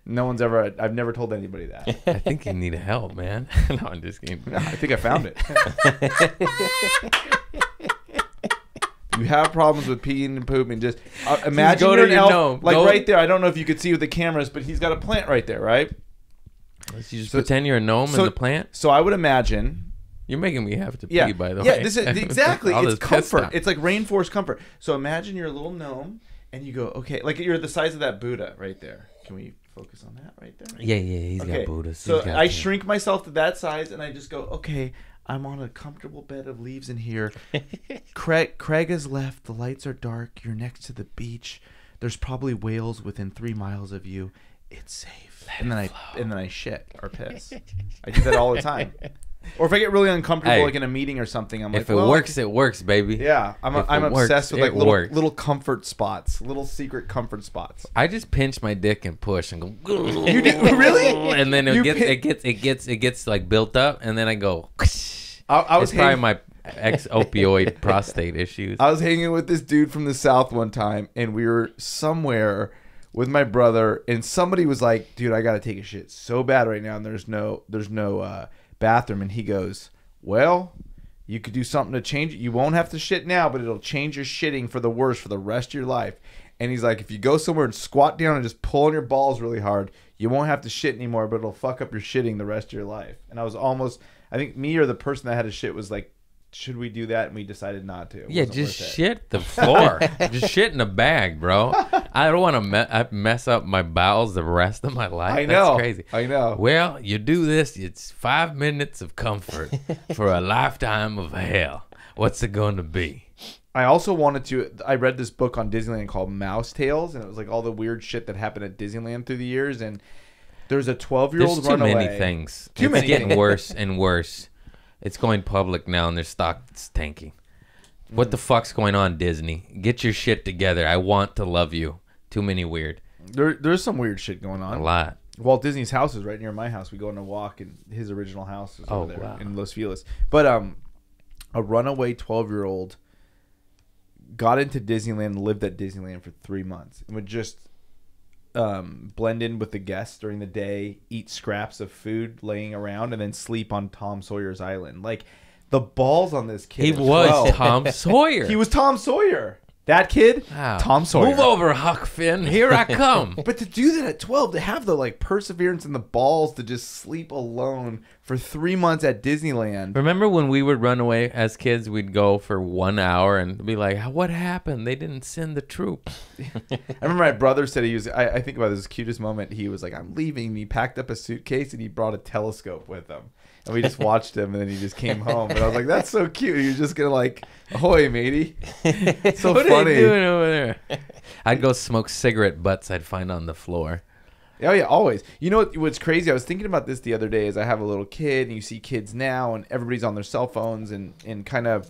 I've never told anybody that. I think you need help, man. No, I'm just kidding. No, I think I found it. You have problems with peeing and pooping. Just imagine you're an elf, right there. I don't know if you could see with the cameras, but he's got a plant right there, right? You just pretend you're a gnome in the plant. So I would imagine. You're making me have to pee, by the way. Yeah, this is exactly. It's comfort. It's like rainforest comfort. So imagine you're a little gnome, and you go, okay, like you're the size of that Buddha right there. Can we focus on that right there? Yeah, he's got Buddhas. So I shrink myself to that size, and I just go, okay, I'm on a comfortable bed of leaves in here. Craig has left. The lights are dark. You're next to the beach. There's probably whales within 3 miles of you. It's safe. And then I shit or piss. I do that all the time. Or if I get really uncomfortable, like in a meeting or something, I'm like, if it works, it works, baby. Yeah, I'm obsessed with like little comfort spots, little secret comfort spots. I just pinch my dick and push and go. You do really? And then it gets like built up, and then I go. It's probably my ex-opioid prostate issues. I was hanging with this dude from the South one time, and we were somewhere with my brother, and somebody was like, dude, I gotta take a shit so bad right now, and there's no bathroom. And he goes, well, you could do something to change it. You won't have to shit now, but it'll change your shitting for the worse for the rest of your life. And he's like, if you go somewhere and squat down and just pull on your balls really hard, you won't have to shit anymore, but it'll fuck up your shitting the rest of your life. And I was almost, I think me or the person that had to shit was like, should we do that? And we decided not to. Yeah, just shit the floor. Just shit in a bag, bro. I don't want to mess up my bowels the rest of my life. I know. That's crazy. I know. Well, you do this, it's 5 minutes of comfort for a lifetime of hell. What's it going to be? I also I read this book on Disneyland called Mouse Tales, and it was like all the weird shit that happened at Disneyland through the years. And there's a 12-year-old runaway. Too many things. It's getting worse and worse. It's going public now, and their stock's tanking. What the fuck's going on, Disney? Get your shit together. I want to love you. Too many weird. There's some weird shit going on. A lot. Walt Disney's house is right near my house. We go on a walk, and his original house is over there in Los Feliz. But a runaway 12-year-old got into Disneyland and lived at Disneyland for 3 months and would just blend in with the guests during the day, eat scraps of food laying around, and then sleep on Tom Sawyer's Island. Like, the balls on this kid. He was Tom Sawyer. He was Tom Sawyer. That kid, wow. Tom Sawyer. Move over, Huck Finn. Here I come. But to do that at 12, to have the like perseverance and the balls to just sleep alone for 3 months at Disneyland. Remember when we would run away as kids? We'd go for 1 hour and be like, "What happened? They didn't send the troops." I remember my brother said he was. I think about this cutest moment. He was like, "I'm leaving." And he packed up a suitcase and he brought a telescope with him. And we just watched him, and then he just came home. And I was like, "That's so cute." You're just gonna like, "Ahoy, matey!" It's so funny. What are you doing over there? I'd go smoke cigarette butts I'd find on the floor. Oh yeah, always. You know what's crazy? I was thinking about this the other day. Is I have a little kid, and you see kids now, and everybody's on their cell phones, and kind of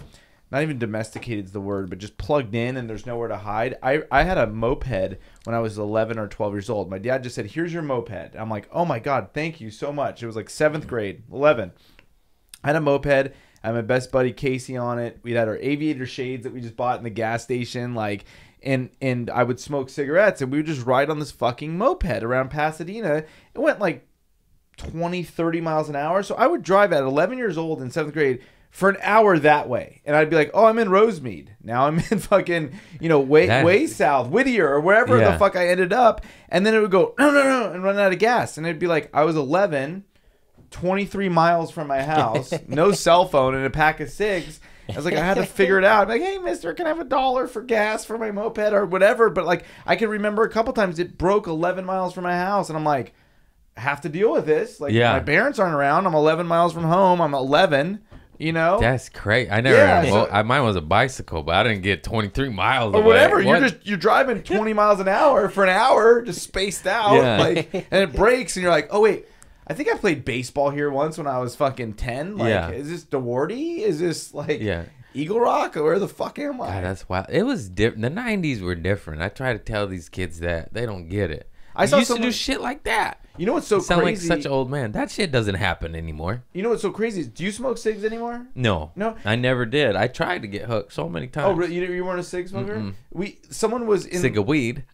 not even domesticated is the word, but just plugged in and there's nowhere to hide. I had a moped when I was 11 or 12 years old. My dad just said, here's your moped. I'm like, oh my God, thank you so much. It was like 7th grade, 11. I had a moped. I had my best buddy Casey on it. We had our aviator shades that we just bought in the gas station. Like, and I would smoke cigarettes and we would just ride on this fucking moped around Pasadena. It went like 20, 30 miles an hour. So I would drive at 11 years old in 7th grade for an hour that way. And I'd be like, oh, I'm in Rosemead. Now I'm in fucking, way south, Whittier, or wherever the fuck I ended up. And then it would go, no, and run out of gas. And it'd be like, I was 11, 23 miles from my house, no cell phone, and a pack of cigs. I was like, I had to figure it out. I'm like, hey, mister, can I have $1 for gas for my moped or whatever? But like, I can remember a couple times it broke 11 miles from my house. And I'm like, I have to deal with this. Like, my parents aren't around. I'm 11 miles from home. I'm 11. That's great. I never. Mine was a bicycle, but I didn't get 23 miles or away. Whatever. You're driving 20 miles an hour for an hour, just spaced out. Like, and it breaks, and you're like, oh wait, I think I played baseball here once when I was fucking 10. Like, is this DeWardy? Is this like Eagle Rock? Or where the fuck am I? God, that's wild. It was different. The 90s were different. I try to tell these kids that they don't get it. I used to do shit like that. You know what's so sound crazy? Like such an old man. That shit doesn't happen anymore. You know what's so crazy? Do you smoke cigs anymore? No. I never did. I tried to get hooked so many times. Oh, really? You weren't a cig smoker? Someone was in cig of weed.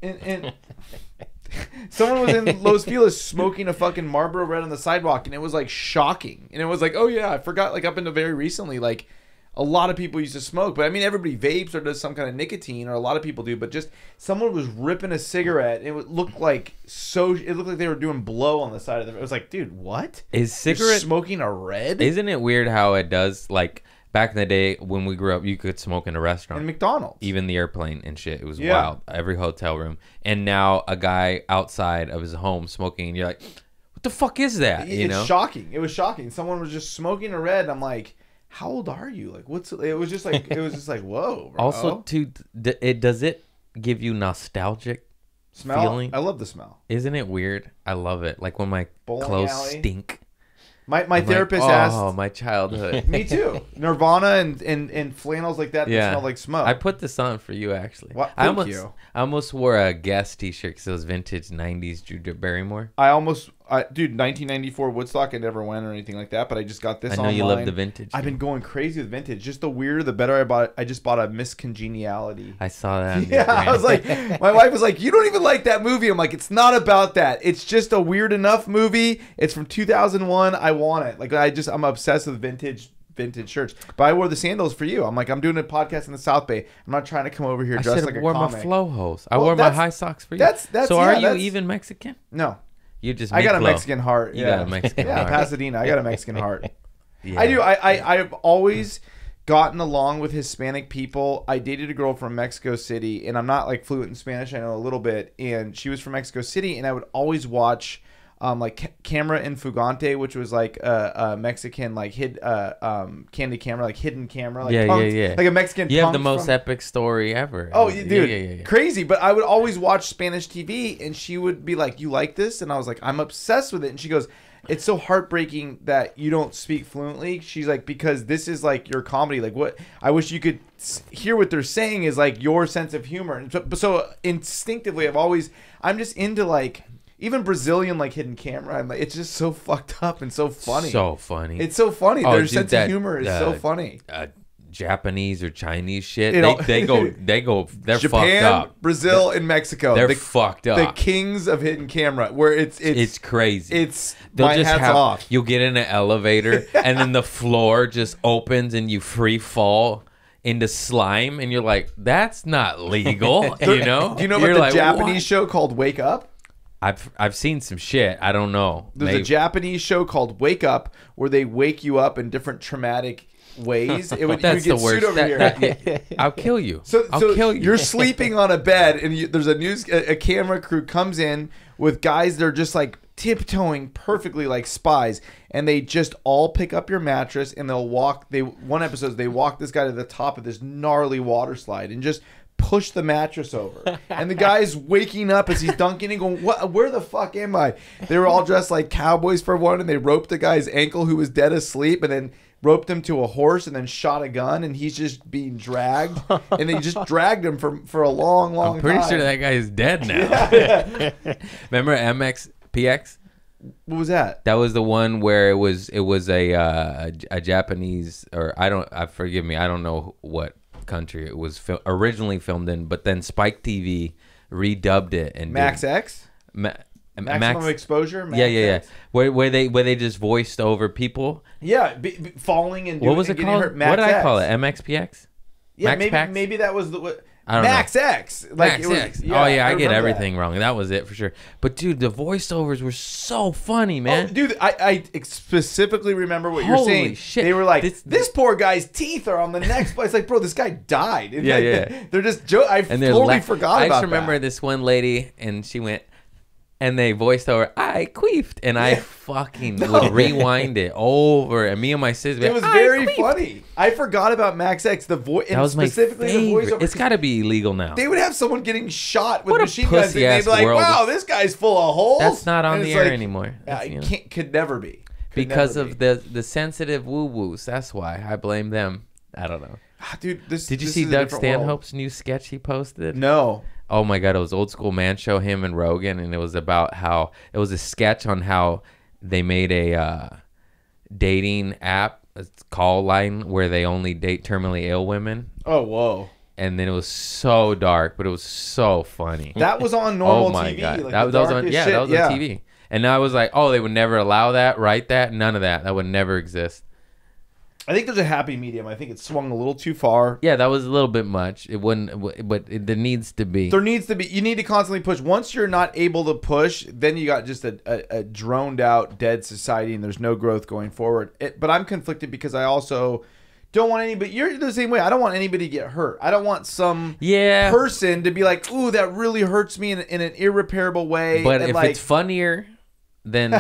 Someone was in Los Feliz smoking a fucking Marlboro Red on the sidewalk, and it was like shocking. And it was like, oh yeah, I forgot. Like up until very recently, like a lot of people used to smoke, but I mean, everybody vapes or does some kind of nicotine, or a lot of people do. But just someone was ripping a cigarette, and it looked like they were doing blow on the side of them. It was like, dude, what is cigarette You're smoking a red? Isn't it weird how it does? Like back in the day when we grew up, you could smoke in a restaurant, in McDonald's, even the airplane and shit. It was wild. Every hotel room, and now a guy outside of his home smoking, and you're like, what the fuck is that? It's shocking. It was shocking. Someone was just smoking a red. And I'm like, how old are you? Like, it was just like whoa, bro. Also, does it give you nostalgic feeling? I love the smell. Isn't it weird? I love it. Like when my clothes stink. My therapist asked. Oh, my childhood. Me too. Nirvana and flannels like that smell like smoke. I put this on for you, actually. What? Thank you. I almost wore a Guess t-shirt because it was vintage 90s Drew Barrymore. Dude, 1994 Woodstock, I never went or anything like that, but I just got this online. I know you love the vintage. I've been going crazy with vintage. Just the weirder, the better. I just bought a Miss Congeniality. I saw that. Yeah, I was like, my wife was like, you don't even like that movie. I'm like, it's not about that. It's just a weird enough movie. It's from 2001. I want it. Like, I'm obsessed with vintage shirts. But I wore the sandals for you. I'm like, I'm doing a podcast in the South Bay. I'm not trying to come over here dressed like a comic. I wore my flow hose. I wore my high socks for you. Are you even Mexican? No. You just I got a Mexican heart. You got a Mexican heart. Pasadena. I got a Mexican heart. I do. I've always gotten along with Hispanic people. I dated a girl from Mexico City, and I'm not like fluent in Spanish. I know a little bit, and she was from Mexico City, and I would always watch like Camera en Fugante, which was like a Mexican like candy camera, like hidden camera, like punked, like a Mexican. You have the most epic story ever. Oh, dude, crazy! But I would always watch Spanish TV, and she would be like, "You like this?" And I was like, "I'm obsessed with it." And she goes, "It's so heartbreaking that you don't speak fluently." She's like, "Because this is like your comedy. Like what I wish you could hear what they're saying is like your sense of humor." And so instinctively, I'm just into like. Even Brazilian like hidden camera, I'm like, it's just so fucked up and so funny. So funny. It's so funny. Their sense of humor is so funny. Japanese or Chinese shit, they're Japan, fucked up. Brazil, and Mexico. They're fucked up. The kings of hidden camera, where it's crazy. They'll my hats off. You'll get in an elevator and then the floor just opens and you free fall into slime, and you're like, that's not legal. You know? Do you know about the Japanese show called Wake Up? I've seen some shit. I don't know. There's a Japanese show called Wake Up where they wake you up in different traumatic ways. That's the worst. I'll kill you. I'll kill you. You're sleeping on a bed, and there's a camera crew comes in with guys that are just like tiptoeing perfectly like spies, and they just all pick up your mattress, and one episode they walk this guy to the top of this gnarly water slide and just push the mattress over, and the guy's waking up as he's dunking and going, "What? Where the fuck am I?" They were all dressed like cowboys for one, and they roped the guy's ankle who was dead asleep, and then roped him to a horse and then shot a gun, and he's just being dragged, and they just dragged him for a long time. I'm pretty sure that guy is dead now. Remember MXPX? What was that? That was the one where it was a Japanese, or forgive me, I don't know what country it was originally filmed in, but then Spike TV redubbed it and Max X? Maximum exposure. Yeah. Where they just voiced over people. Yeah, falling and what was it called? What did I call it? MXPX. Yeah, maybe that was Max X. Max X. Yeah, I get everything wrong. That was it for sure. But dude, the voiceovers were so funny, man. Oh, dude, I specifically remember what you're saying. Holy shit! They were like, this poor guy's teeth are on the next place. Like, bro, this guy died. And they're just I totally forgot about that. I just remember this one lady, and she went. And they voiced over, I queefed. And I fucking would rewind it over. And me and my sister, it was very funny. I forgot about Max X. The voice, that was specifically the voiceover. It's got to be illegal now. They would have someone getting shot with machine guns, and they'd be like, "Wow, this guy's full of holes." That's not on the air anymore. Could never be. Because of the sensitive woo woos. That's why I blame them. I don't know. Dude, did you see Doug Stanhope's new sketch he posted? No. Oh my God, it was Old School Man Show, him and Rogan, and it was about how it was a sketch on how they made a dating app, a call line where they only date terminally ill women. Oh, whoa. And then it was so dark, but it was so funny. That was on normal TV. Oh my God. Like that was on TV. And I was like, oh, they would never allow that, write that, none of that. That would never exist. I think there's a happy medium. I think it swung a little too far. Yeah, that was a little bit much. It wouldn't, but there needs to be. There needs to be. You need to constantly push. Once you're not able to push, then you got just a droned out, dead society, and there's no growth going forward. But I'm conflicted because I also don't want anybody. You're the same way. I don't want anybody to get hurt. I don't want some person to be like, "Ooh, that really hurts me in an irreparable way." But if it's funnier. Then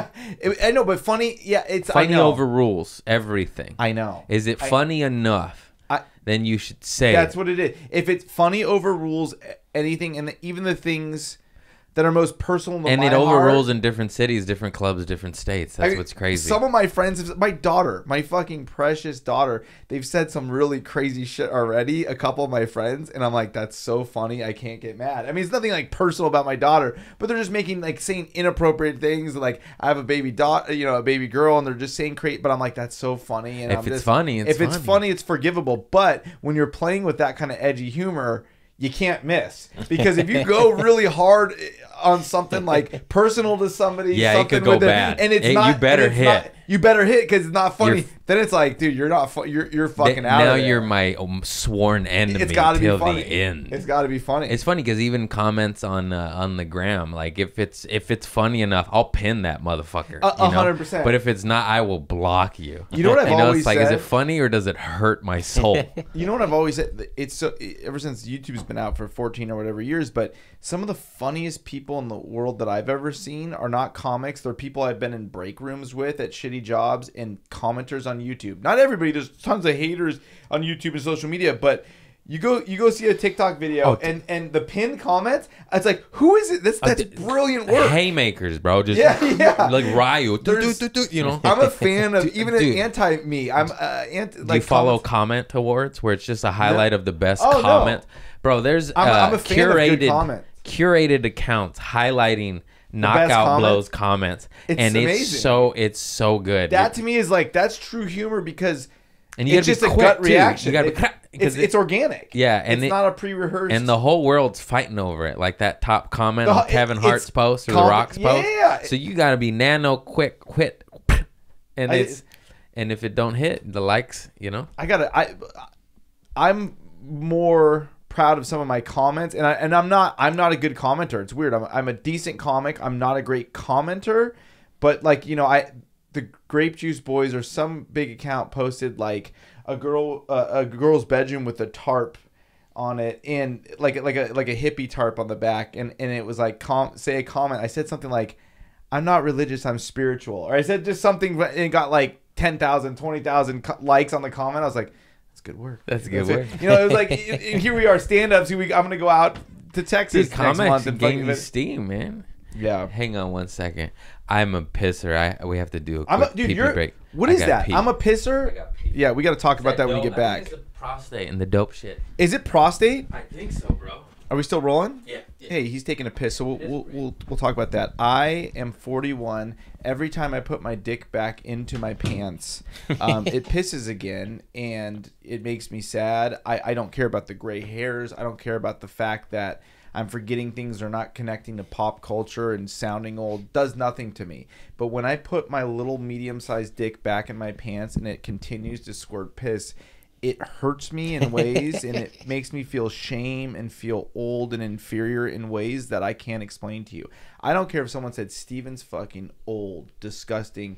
I know, but funny, it's funny overrules everything. I know. Is it funny enough? Then you should say that's what it is. If it's funny overrules anything, and even the things that are most personal to and it overrules in different cities, different clubs, different states. That's what's crazy. Some of my friends, my daughter, my fucking precious daughter, they've said some really crazy shit already, a couple of my friends, and I'm like, that's so funny, I can't get mad. I mean, it's nothing like personal about my daughter, but they're just making like saying inappropriate things, like I have a baby daughter, a baby girl, and they're just saying crazy, but I'm like, that's so funny. And if it's funny, it's funny, it's forgivable. But when you're playing with that kind of edgy humor, you can't miss, because if you go really hard on something like personal to somebody, it could go bad, and it's not. You better hit. You better hit because it's not funny. Then it's like, dude, you're not. You're fucking out. Now of there. You're my sworn enemy. It's got to be funny. The end. It's got to be funny. It's funny because even comments on the gram, like if it's funny enough, I'll pin that motherfucker. 100%. But if it's not, I will block you. You know what I've always said? Is it funny or does it hurt my soul? You know what I've always said? It's so ever since YouTube's been out for 14 or whatever years, but some of the funniest people in the world that I've ever seen are not comics. They're people I've been in break rooms with at shitty jobs and commenters on YouTube. Not everybody. There's tons of haters on YouTube and social media, but you go see a TikTok video and the pinned comments, it's like, who is it? That's brilliant work. Haymakers, bro. Just like Ryu. I'm a fan of even an anti-me. I'm anti. Do you follow comment awards where it's just a highlight of the best comment? No. Bro, there's I'm a fan of good comment. Curated accounts highlighting knockout blows comments, and amazing. it's so good. That to me is like, that's true humor, because it's just a gut reaction. It's organic. Yeah, and it's not a pre-rehearsed. And the whole world's fighting over it, like that top comment on Kevin Hart's post or The Rock's post. Yeah. So you got to be quick, and and if it don't hit the likes, I'm more proud of some of my comments, and I'm not a good commenter. It's weird. I'm a decent comic. I'm not a great commenter, but like, the Grape Juice Boys or some big account posted like a girl's bedroom with a tarp on it, and like a hippie tarp on the back, and it was like say a comment. I said something like, I'm not religious, I'm spiritual, or I said just something, and it got like 10,000 20,000 likes on the comment. I was like, that's good work. That's good work. It was like, here we are, stand-ups. I'm gonna go out to Texas next month and gain you steam, man. Yeah. Hang on one second. I'm a pisser. We have to do a quick pee break. What is that? I'm a pisser? Yeah, we got to talk about that when you get back. It's the prostate and the dope shit. Is it prostate? I think so, bro. Are we still rolling? Yeah. Hey, he's taking a piss, so we'll talk about that. I am 41. Every time I put my dick back into my pants, it pisses again, and it makes me sad. I don't care about the gray hairs. I don't care about the fact that I'm forgetting things or not connecting to pop culture and sounding old. Does nothing to me. But when I put my little medium-sized dick back in my pants and it continues to squirt piss, it hurts me in ways, and it makes me feel shame and feel old and inferior in ways that I can't explain to you. I don't care if someone said Steven's fucking old, disgusting,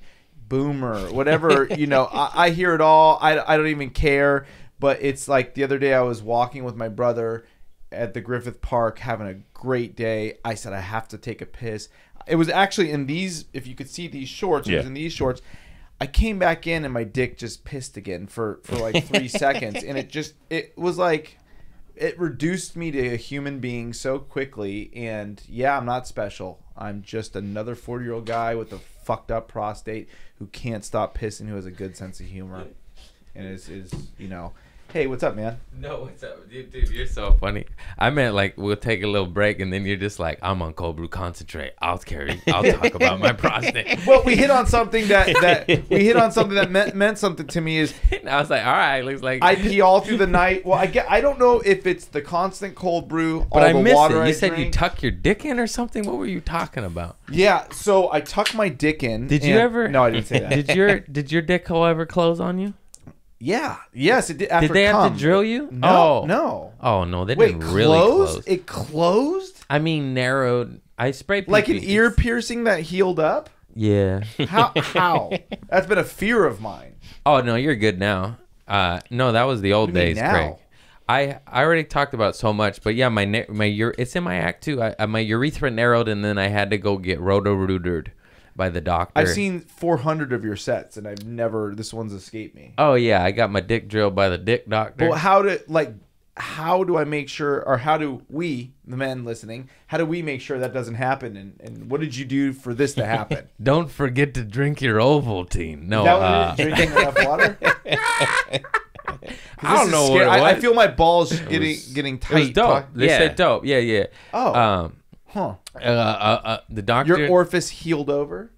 boomer, whatever. I hear it all. I don't even care. But it's like the other day I was walking with my brother at the Griffith Park having a great day. I said I have to take a piss. It was actually in these, if you could see these shorts, it was in these shorts. I came back in and my dick just pissed again for like 3 seconds. And it was like, it reduced me to a human being so quickly. And yeah, I'm not special. I'm just another 40-year-old guy with a fucked up prostate who can't stop pissing, who has a good sense of humor. And is hey, what's up, man? No, what's up? Dude, you're so funny. I meant like we'll take a little break and then you're just like, I'm on cold brew concentrate. I'll talk about my prostate. Well, we hit on something that meant something to me. Is and I was like, all right, looks like I pee all through the night. Well, I don't know if it's the constant cold brew, but all I the missed water it. You I said drink. you tuck your dick in or something. What were you talking about? Yeah, so I tuck my dick in. Did you ever? No, I didn't say that. Did your dick hole ever close on you? Yeah. Yes, it did. After did they have to drill you? No. Oh. No. Oh no, they Wait, didn't really close. It closed? I mean, narrowed. I sprayed like an ear piercing that healed up? Yeah. How? That's been a fear of mine. Oh no, you're good now. No, that was the old days, Craig. I already talked about so much, but yeah, it's in my act too. My urethra narrowed, and then I had to go get roto-rooted by the doctor. I've seen 400 of your sets, and this one's escaped me. Oh yeah, I got my dick drilled by the dick doctor. Well, how do I make sure, or how do we, the men listening, how do we make sure that doesn't happen? And what did you do for this to happen? Don't forget to drink your Ovaltine. No, is that drinking enough water? I don't know what it was. I feel my balls getting tight. It was dope. They said dope. Yeah. Oh. The doctor. Your orifice healed over?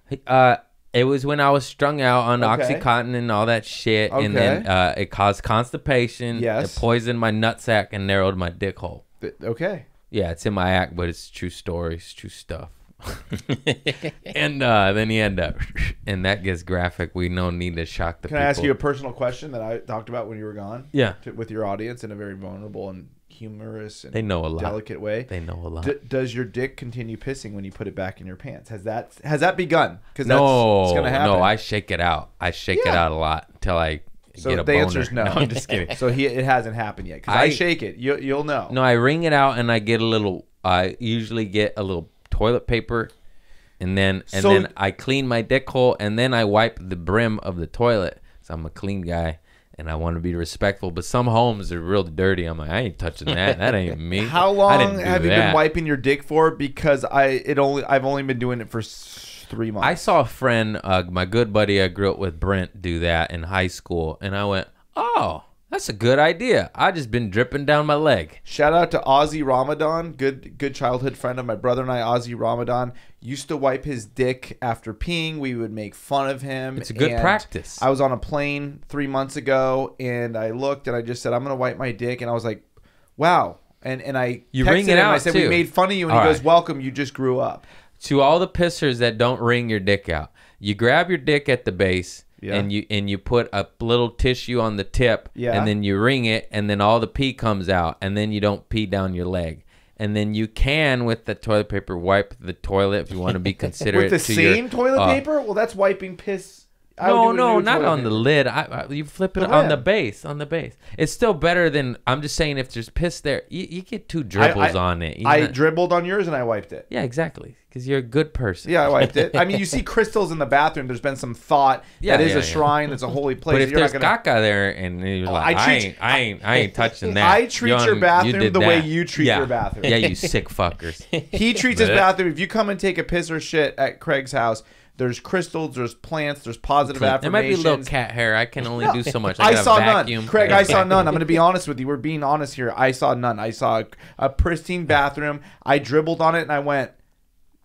It was when I was strung out on Oxycontin and all that shit, and then it caused constipation. Yes. It poisoned my nutsack and narrowed my dick hole. Okay. Yeah, it's in my act, but it's true story. It's true stuff. And then he had to, and that gets graphic. We don't need to shock the people. Can I ask you a personal question that I talked about when you were gone? Yeah. With your audience in a very vulnerable and humorous and they know a lot. Delicate way. They know a lot. Does your dick continue pissing when you put it back in your pants? Has that begun? Because no, that's gonna happen. No, I shake it out. I shake it out a lot until I get a boner. The answer is no. No, I'm just kidding. So it hasn't happened yet. Because I shake it. You'll know. No, I wring it out and I get a little. I usually get a little toilet paper, and then I clean my dick hole, and then I wipe the brim of the toilet. So I'm a clean guy. And I want to be respectful, but some homes are real dirty. I'm like, I ain't touching that. That ain't me. How long have you been wiping your dick for? Because I've only been doing it for 3 months. I saw a friend, my good buddy I grew up with, Brent, do that in high school, and I went, oh, that's a good idea. I just been dripping down my leg. Shout out to Ozzy Ramadan, good childhood friend of my brother and I. Ozzy Ramadan used to wipe his dick after peeing. We would make fun of him. It's a good practice. I was on a plane 3 months ago, and I looked and I just said, I'm gonna wipe my dick, and I was like, wow. And I wring it out. I said, we made fun of you, and he goes, welcome. You just grew up. To all the pissers that don't wring your dick out, you grab your dick at the base. Yeah. And you put a little tissue on the tip, and then you wring it, and then all the pee comes out, and then you don't pee down your leg. And then you can, with the toilet paper, wipe the toilet if you want to be considerate. With the same toilet paper? Well, that's wiping piss No, not on the lid. You flip it on the base. It's still better than. I'm just saying, if there's piss there, you get 2 dribbles on it. I dribbled on yours and I wiped it. Yeah, exactly. Because you're a good person. Yeah, I wiped it. I mean, you see crystals in the bathroom. There's been some thought that is a shrine. That's a holy place. But if there's caca there and you're like, I ain't touching that. I treat your bathroom the way you treat your bathroom. Yeah, you sick fuckers. He treats his bathroom. If you come and take a piss or shit at Craig's house, there's crystals, there's plants, there's positive affirmations. There might be a little cat hair. I can only do so much. I saw vacuum. None. Craig, I saw none. I'm going to be honest with you. We're being honest here. I saw none. I saw a pristine bathroom. I dribbled on it and I went,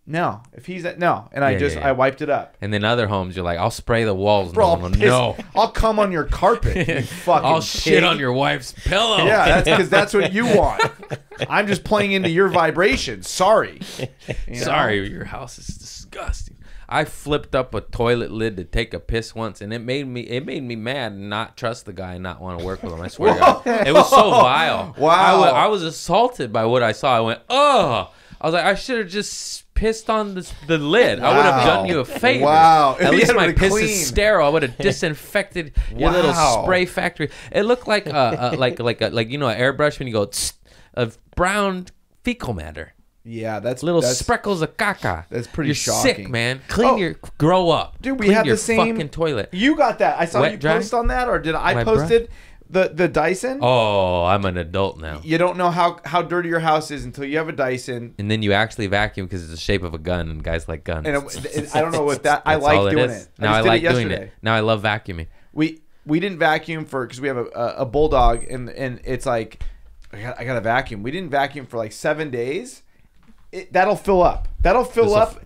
no. If he's at no, and I wiped it up. And then other homes, you're like, I'll spray the walls. Bro, no, I'll come on your carpet. You fucking I'll shit on your wife's pillow. Yeah, that's because that's what you want. I'm just playing into your vibrations. Sorry. Sorry, your house is disgusting. I flipped up a toilet lid to take a piss once, and it made me mad and not trust the guy and not want to work with him. I swear to God. It was so vile. Wow. I was assaulted by what I saw. I went, oh. I was like, I should have just pissed on the lid. Wow. I would have done you a favor. Wow. At least my piss is sterile. I would have disinfected your little spray factory. It looked like like an airbrush when you go of brown fecal matter. Yeah, that's speckles of caca. That's pretty shocking. You're sick, man. Grow up. Dude, we have the same fucking toilet. You got that. I saw you post on that, or did I posted the Dyson? Oh, I'm an adult now. You don't know how dirty your house is until you have a Dyson. And then you actually vacuum because it's the shape of a gun, and guys like guns. And I don't know what that. I like doing it. Now I like doing it. Now I love vacuuming. We didn't vacuum because we have a bulldog, and it's like I got to vacuum. We didn't vacuum for like 7 days. That'll fill up.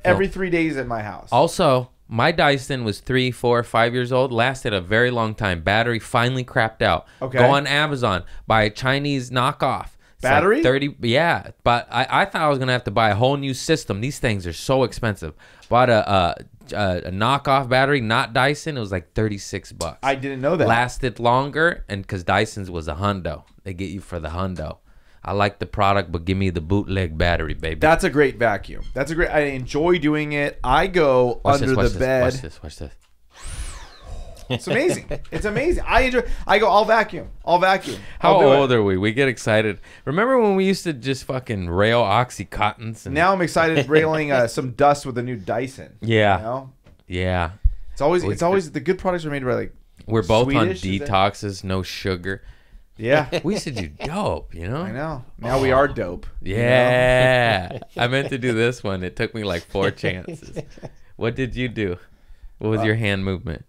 Every 3 days at my house. Also, my Dyson was 3, 4, 5 years old. Lasted a very long time. Battery finally crapped out. Okay. Go on Amazon. Buy a Chinese knockoff. It's battery? Like 30. Yeah. But I thought I was going to have to buy a whole new system. These things are so expensive. Bought a knockoff battery, not Dyson. It was like $36. I didn't know that. Lasted longer, and because Dyson's was a hundo. They get you for the hundo. I like the product, but give me the bootleg battery, baby. That's a great vacuum. I enjoy doing it. I go under the bed. Watch this. It's amazing. It's amazing. I go, I'll vacuum. How old are we? We get excited. Remember when we used to just fucking rail Oxycontins? Now I'm excited railing some dust with a new Dyson. Yeah. You know? Yeah. It's always the good products are made by like we're both Swedish, on detoxes, no sugar. Yeah. We used to do dope, you know? I know. Now we are dope. Yeah. You know? I meant to do this one. It took me like 4 chances. What did you do? What was your hand movement?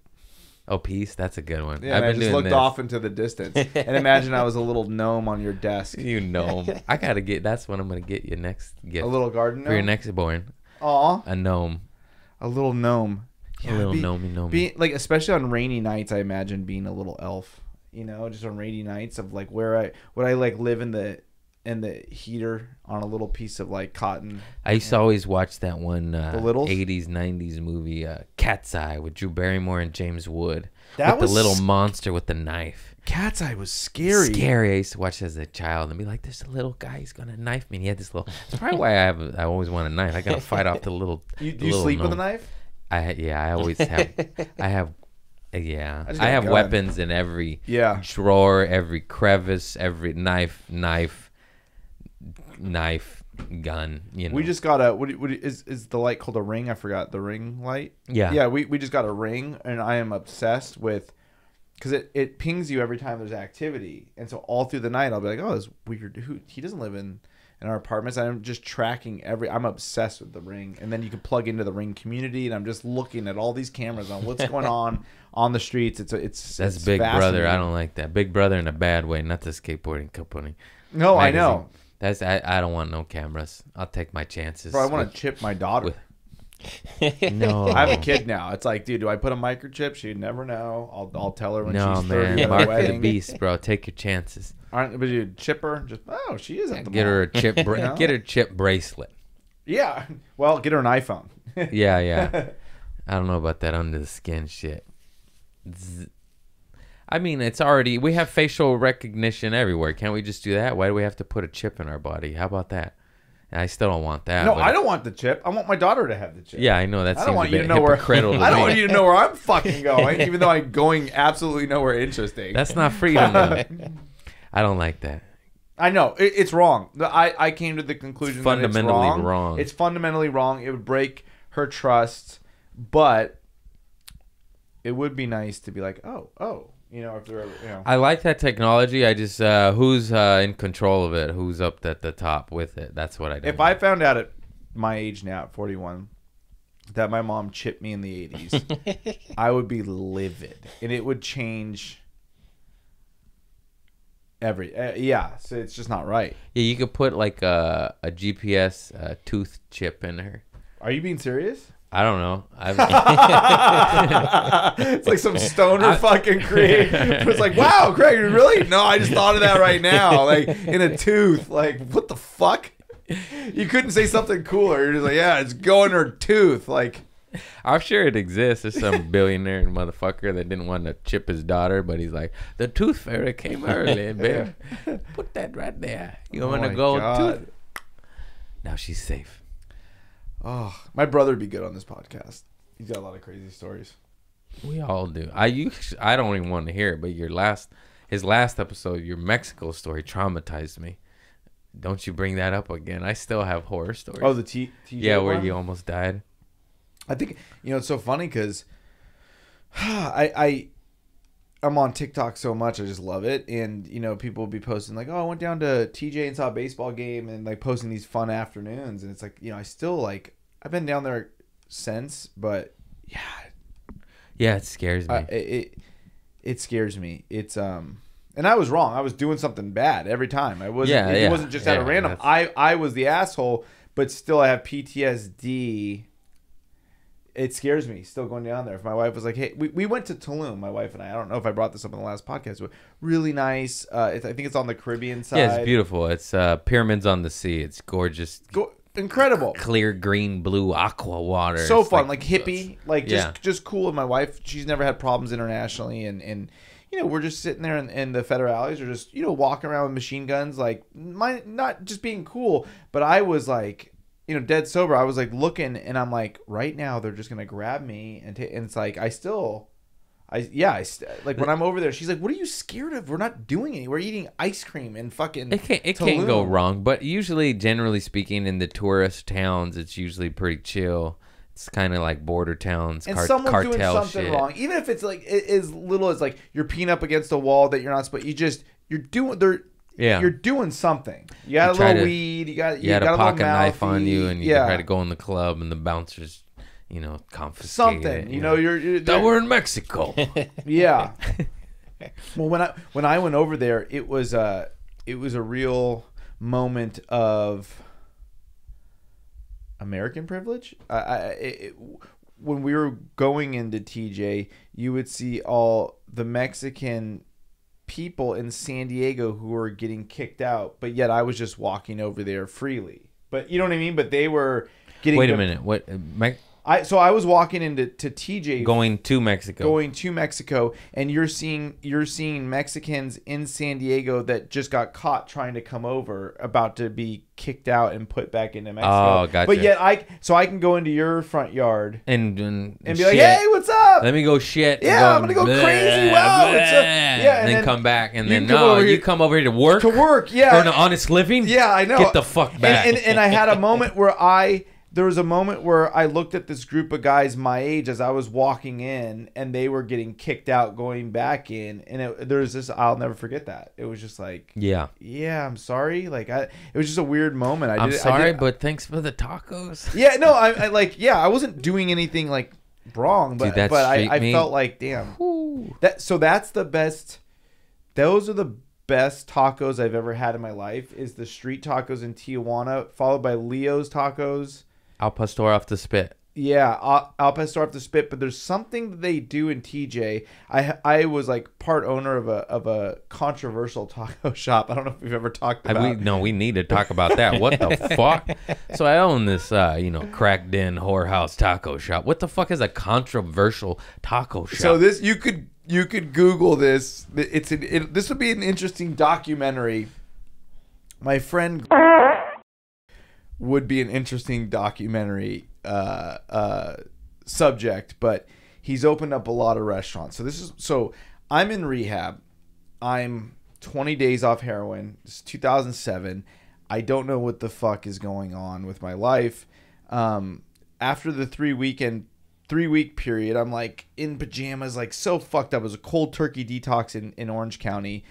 Oh, peace. That's a good one. Yeah, I just looked off into the distance and imagine I was a little gnome on your desk. You gnome. I got to get, that's what I'm going to get you next gift. A little garden gnome? For your next born. Aw. A gnome. A little gnome. Yeah, a little gnomey. Like, especially on rainy nights, I imagine being a little elf. You know, just on rainy nights of like would I like live in the heater on a little piece of like cotton. I used to always watch that one 80s 90s movie Cat's Eye with Drew Barrymore and James Wood. That was the little monster with the knife. Cat's Eye was scary. I used to watch it as a child and be like, there's a little guy, he's gonna knife me. And he had this little. That's probably why I always want a knife. I gotta fight off the little. You sleep with a knife? I always have. I have weapons in every drawer, every crevice, every knife, gun. You know. We just got a. What is the light called a ring? I forgot the ring light. Yeah. Yeah. We just got a ring, and I am obsessed with, because it pings you every time there's activity, and so all through the night I'll be like, oh, this weird. He doesn't live in our apartments. I'm just tracking I'm obsessed with the ring, and then you can plug into the ring community, and I'm just looking at all these cameras on what's going on the streets. That's Big Brother. I don't like that. Big Brother in a bad way, not the skateboarding company. No, magazine. I know. I don't want no cameras. I'll take my chances. Bro, I want to chip my daughter. No, I have a kid now. It's like, dude, do I put a microchip? She'd never know. I'll tell her when she's 30. No, man, Mark the Beast, bro. Take your chances. But you chip her? Just she is at the get mall. Her a chip. Get her chip bracelet. Yeah. Well, get her an iPhone. Yeah. I don't know about that under the skin shit. I mean, it's already, we have facial recognition everywhere. Can't we just do that? Why do we have to put a chip in our body? How about that? I still don't want that. No, I don't want the chip. I want my daughter to have the chip. Yeah, I know that. I don't want you to know where. I don't want you to know where I'm fucking going, even though I'm going absolutely nowhere interesting. That's not freedom. I don't like that. I know it's wrong. I came to the conclusion It's fundamentally that it's wrong. It's fundamentally wrong. It would break her trust, but it would be nice to be like, oh. You know, if they're ever, I like that technology. I just who's in control of it? Who's up at the top with it? That's what I do. If I found out at my age now, at 41, that my mom chipped me in the 80s, I would be livid, and it would change so it's just not right. Yeah, you could put like a GPS tooth chip in her. Are you being serious? I don't know. It's like some stoner fucking Craig. It's like, wow, Craig, really? No, I just thought of that right now. Like, in a tooth. Like, what the fuck? You couldn't say something cooler. You're just like, yeah, it's going in her tooth. Like, I'm sure it exists. There's some billionaire motherfucker that didn't want to chip his daughter, but he's like, the tooth fairy came early, babe. Put that right there. You want to go tooth? Now she's safe. Oh, my brother would be good on this podcast. He's got a lot of crazy stories. We all do. I don't even want to hear it, but his last episode, your Mexico story traumatized me. Don't you bring that up again. I still have horror stories. Oh, the TJ where one? you almost died. I think, it's so funny because I'm on TikTok so much. I just love it. And, people will be posting like, oh, I went down to TJ and saw a baseball game, and like posting these fun afternoons. And it's like, I still like, I've been down there since, but yeah. Yeah, it scares me. It scares me. It's, and I was wrong. I was doing something bad every time. It wasn't just out of random. I was the asshole, but still I have PTSD. It scares me still going down there. If my wife was like, hey, we went to Tulum, my wife and I don't know if I brought this up in the last podcast, but really nice. I think it's on the Caribbean side. Yeah, it's beautiful. It's pyramids on the sea. It's gorgeous. Incredible. Clear, green, blue, aqua water. So it's fun. Like hippie. Like just cool. And my wife, she's never had problems internationally. And we're just sitting there in the federales or just, walking around with machine guns. Like, not just being cool, but I was like, dead sober. I was like looking, and I'm like, right now they're just gonna grab me, and it's like like when I'm over there, she's like, "What are you scared of? We're not doing anything. We're eating ice cream and fucking." It can't go wrong. But usually, generally speaking, in the tourist towns, it's usually pretty chill. It's kind of like border towns, and someone's cartel doing something shit. wrong, even if it's like as little as like you're peeing up against a wall that you're not supposed. You're doing something. You got a little weed. You got a pocket knife on you, and you try to go in the club, and the bouncers, confiscate something. You're we're in Mexico. Yeah. Well, when I went over there, it was a real moment of American privilege. When we were going into TJ, you would see all the Mexican people in San Diego who were getting kicked out, but yet I was just walking over there freely. But you know what I mean? But they were getting... Wait a minute. What? So I was walking into TJ... Going to Mexico, and you're seeing Mexicans in San Diego that just got caught trying to come over, about to be kicked out and put back into Mexico. Oh, gotcha. But yet I can go into your front yard and be like, hey, what's up? Let me go shit. Yeah, I'm gonna go crazy. Wow, and then come back, and then you come over here to work. Yeah, earn an honest living. Yeah, I know. Get the fuck back. And I had a moment where there was a moment where I looked at this group of guys my age as I was walking in, and they were getting kicked out, going back in, and there's this. I'll never forget that. It was just like, yeah, I'm sorry. Like it was just a weird moment. I'm sorry, but thanks for the tacos. Yeah, no, I wasn't doing anything like wrong, but Dude, I felt like, damn. That's the best. Those are the best tacos I've ever had in my life. Is the street tacos in Tijuana, followed by Leo's Tacos. Al Pastor off the spit. Yeah, Al Pastor off the spit. But there's something that they do in TJ. I was like part owner of a controversial taco shop. I don't know if we've ever talked about. We need to talk about that. What the fuck? So I own this, cracked in whorehouse taco shop. What the fuck is a controversial taco shop? So this you could Google this. This would be an interesting documentary. My friend would be an interesting documentary subject, but he's opened up a lot of restaurants. So I'm in rehab. I'm 20 days off heroin. It's 2007. I don't know what the fuck is going on with my life. After the 3-week period, I'm like in pajamas, like so fucked up. It was a cold turkey detox in Orange County.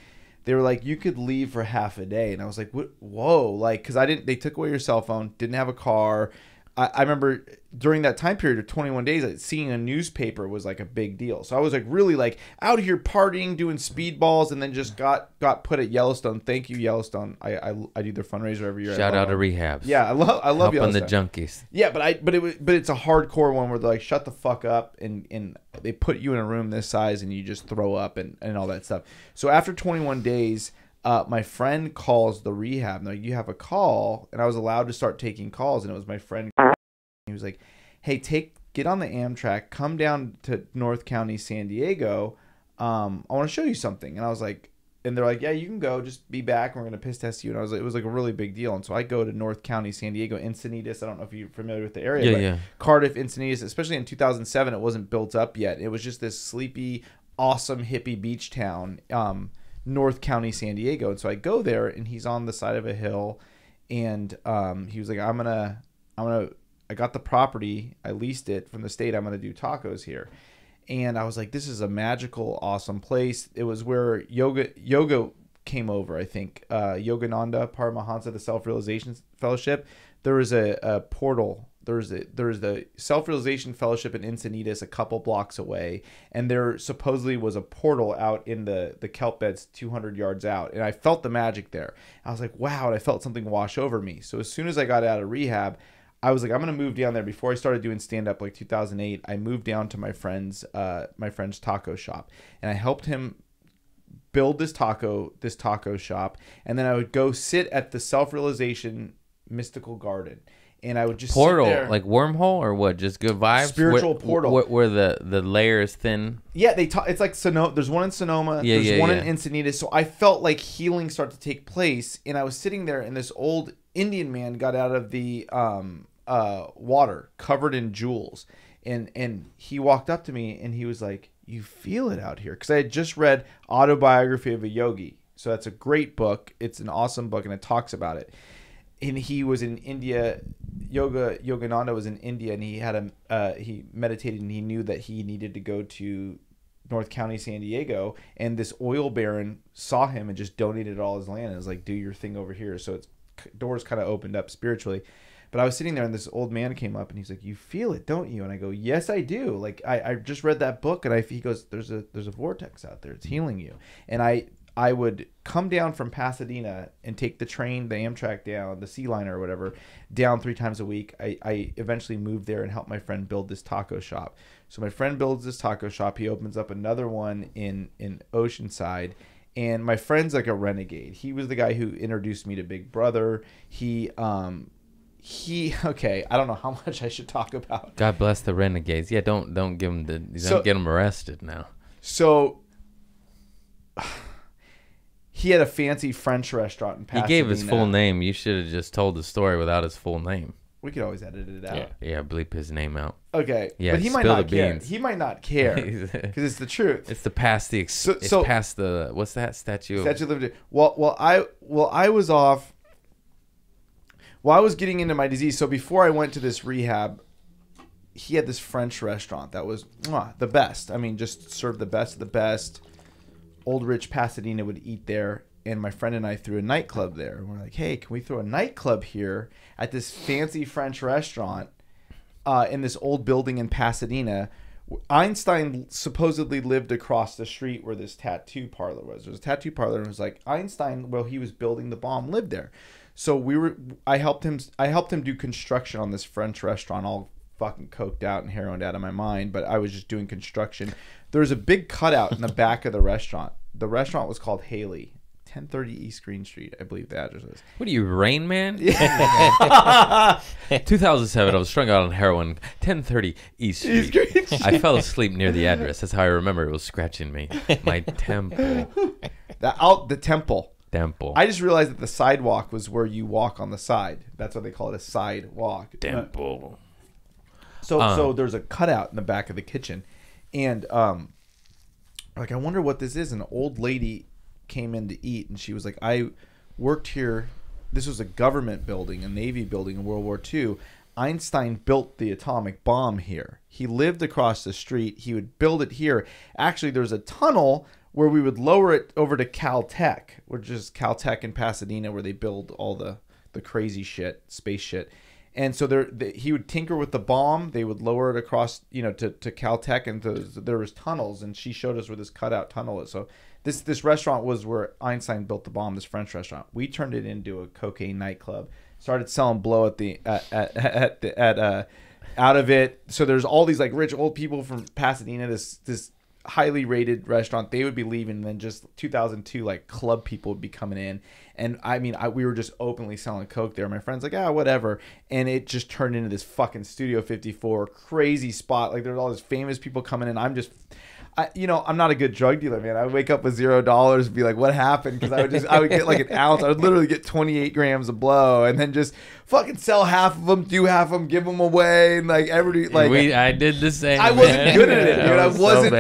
They were like, you could leave for half a day. And I was like, what? Whoa. Like, cause they took away your cell phone, didn't have a car. I remember during that time period of 21 days, like, seeing a newspaper was like a big deal. So I was like really like out here partying, doing speedballs, and then just got put at Yellowstone. Thank you, Yellowstone. I do their fundraiser every year. Shout out to rehabs. Yeah, I love Helping Yellowstone. the junkies. Yeah, but it's a hardcore one where they're like, shut the fuck up, and they put you in a room this size and you just throw up and all that stuff. So after 21 days, my friend calls the rehab. Like, you have a call, and I was allowed to start taking calls, and it was my friend. He was like, hey, get on the Amtrak, come down to North County, San Diego. I want to show you something. And I was like, and they're like, yeah, you can go, just be back, and we're going to piss test you. And I was like, it was like a really big deal. And so I go to North County, San Diego, Encinitas. I don't know if you're familiar with the area, but Cardiff, Encinitas, especially in 2007, it wasn't built up yet. It was just this sleepy, awesome hippie beach town, North County, San Diego. And so I go there, and he's on the side of a hill, and he was like, I got the property, I leased it from the state, I'm going to do tacos here. And I was like, this is a magical, awesome place. It was where yoga came over, I think. Yogananda Paramahansa, the Self-Realization Fellowship. There was a portal. There was the Self-Realization Fellowship in Encinitas a couple blocks away. And there supposedly was a portal out in the kelp beds 200 yards out. And I felt the magic there. I was like, wow, and I felt something wash over me. So as soon as I got out of rehab, I was like, I'm going to move down there. Before I started doing stand-up, like 2008, I moved down to my friend's taco shop. And I helped him build this taco shop. And then I would go sit at the Self-Realization Mystical Garden. And I would just portal, sit there. Like wormhole or what? Just good vibes? Spiritual portal. Where the layer is thin? Yeah, it's like Sonoma. There's one in Sonoma. There's one in Encinitas. So I felt like healing start to take place. And I was sitting there, and this old Indian man got out of the water covered in jewels, and he walked up to me, and he was like, you feel it out here? Because I had just read Autobiography of a Yogi. So that's a great book. It's an awesome book, and it talks about it. And he was in India. Yogananda was in India, and he meditated, and he knew that he needed to go to North County, San Diego, and this oil baron saw him and just donated all his land and was like, do your thing over here. So doors kind of opened up spiritually. But I was sitting there, and this old man came up, and he's like, you feel it, don't you? And I go, yes, I do. Like, I just read that book, and he goes, there's a vortex out there. It's healing you. And I would come down from Pasadena and take the train, the Amtrak down, the Sea Liner or whatever, down 3 times a week. I eventually moved there and helped my friend build this taco shop. So my friend builds this taco shop. He opens up another one in Oceanside. And my friend's like a renegade. He was the guy who introduced me to Big Brother. Okay, I don't know how much I should talk about. God bless the renegades. Yeah, don't give them don't get them arrested now. So he had a fancy French restaurant in Pasadena. He gave his full name. You should have just told the story without his full name. We could always edit it out. Yeah, bleep his name out. Okay, yeah, but he might not care. He might not care because it's the truth. It's past the past the what's that statue? Statue of Liberty. Well, I was off. Well, I was getting into my disease. So before I went to this rehab, he had this French restaurant that was the best. I mean, just served the best of the best. Old Rich Pasadena would eat there. And my friend and I threw a nightclub there. And we're like, hey, can we throw a nightclub here at this fancy French restaurant in this old building in Pasadena? Einstein supposedly lived across the street where this tattoo parlor was. There was a tattoo parlor, and it was like Einstein, while he was building the bomb, lived there. So I helped him do construction on this French restaurant, all fucking coked out and heroined out of my mind, but I was just doing construction. There was a big cutout in the back of the restaurant. The restaurant was called Haley. 1030 East Green Street, I believe the address is. What are you, Rain Man? Yeah. 2007, I was strung out on heroin. 1030 East Street. I fell asleep near the address. That's how I remember it was scratching me. My temple. The temple. Temple. I just realized that the sidewalk was where you walk on the side. That's what they call it, a sidewalk. Temple. So there's a cutout in the back of the kitchen, and like I wonder what this is. An old lady came in to eat, and she was like, "I worked here. This was a government building, a Navy building in World War II. Einstein built the atomic bomb here. He lived across the street. He would build it here. Actually, there's a tunnel where we would lower it over to Caltech, which is Caltech in Pasadena, where they build all the crazy shit, space shit." And so he would tinker with the bomb. They would lower it across, to Caltech, and there was tunnels. And she showed us where this cutout tunnel is. So this restaurant was where Einstein built the bomb. This French restaurant. We turned it into a cocaine nightclub. Started selling blow out of it. So there's all these like rich old people from Pasadena. This highly rated restaurant. They would be leaving, and then just 2002 like club people would be coming in. And I mean, we were just openly selling coke there. My friend's like, whatever. And it just turned into this fucking Studio 54 crazy spot. Like there's all these famous people coming in. I'm not a good drug dealer, man. I would wake up with $0 and be like, what happened? Because I would get like an ounce. I would literally get 28 grams of blow, and then just fucking sell half of them, do half of them, give them away, and like everybody like. I did the same. I wasn't good at it, dude. I wasn't. So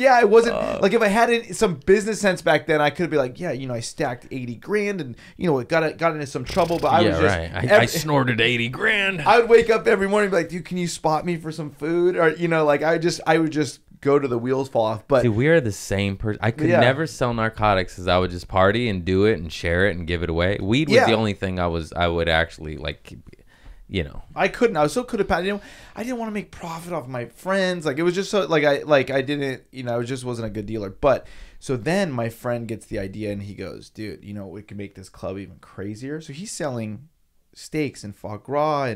I wasn't like if I had some business sense back then, I could be like, I stacked 80 grand, and it got into some trouble. But I was just right. I snorted 80 grand. I would wake up every morning and be like, dude, can you spot me for some food? Or like I would just go to the wheels fall off. But dude, we are the same person. I could never sell narcotics because I would just party and do it and share it and give it away. Weed was the only thing I would actually like, I couldn't. I was so I didn't want to make profit off my friends. Like it was just so I didn't. I just wasn't a good dealer. But so then my friend gets the idea and he goes, dude, we could make this club even crazier. So he's selling steaks and foie gras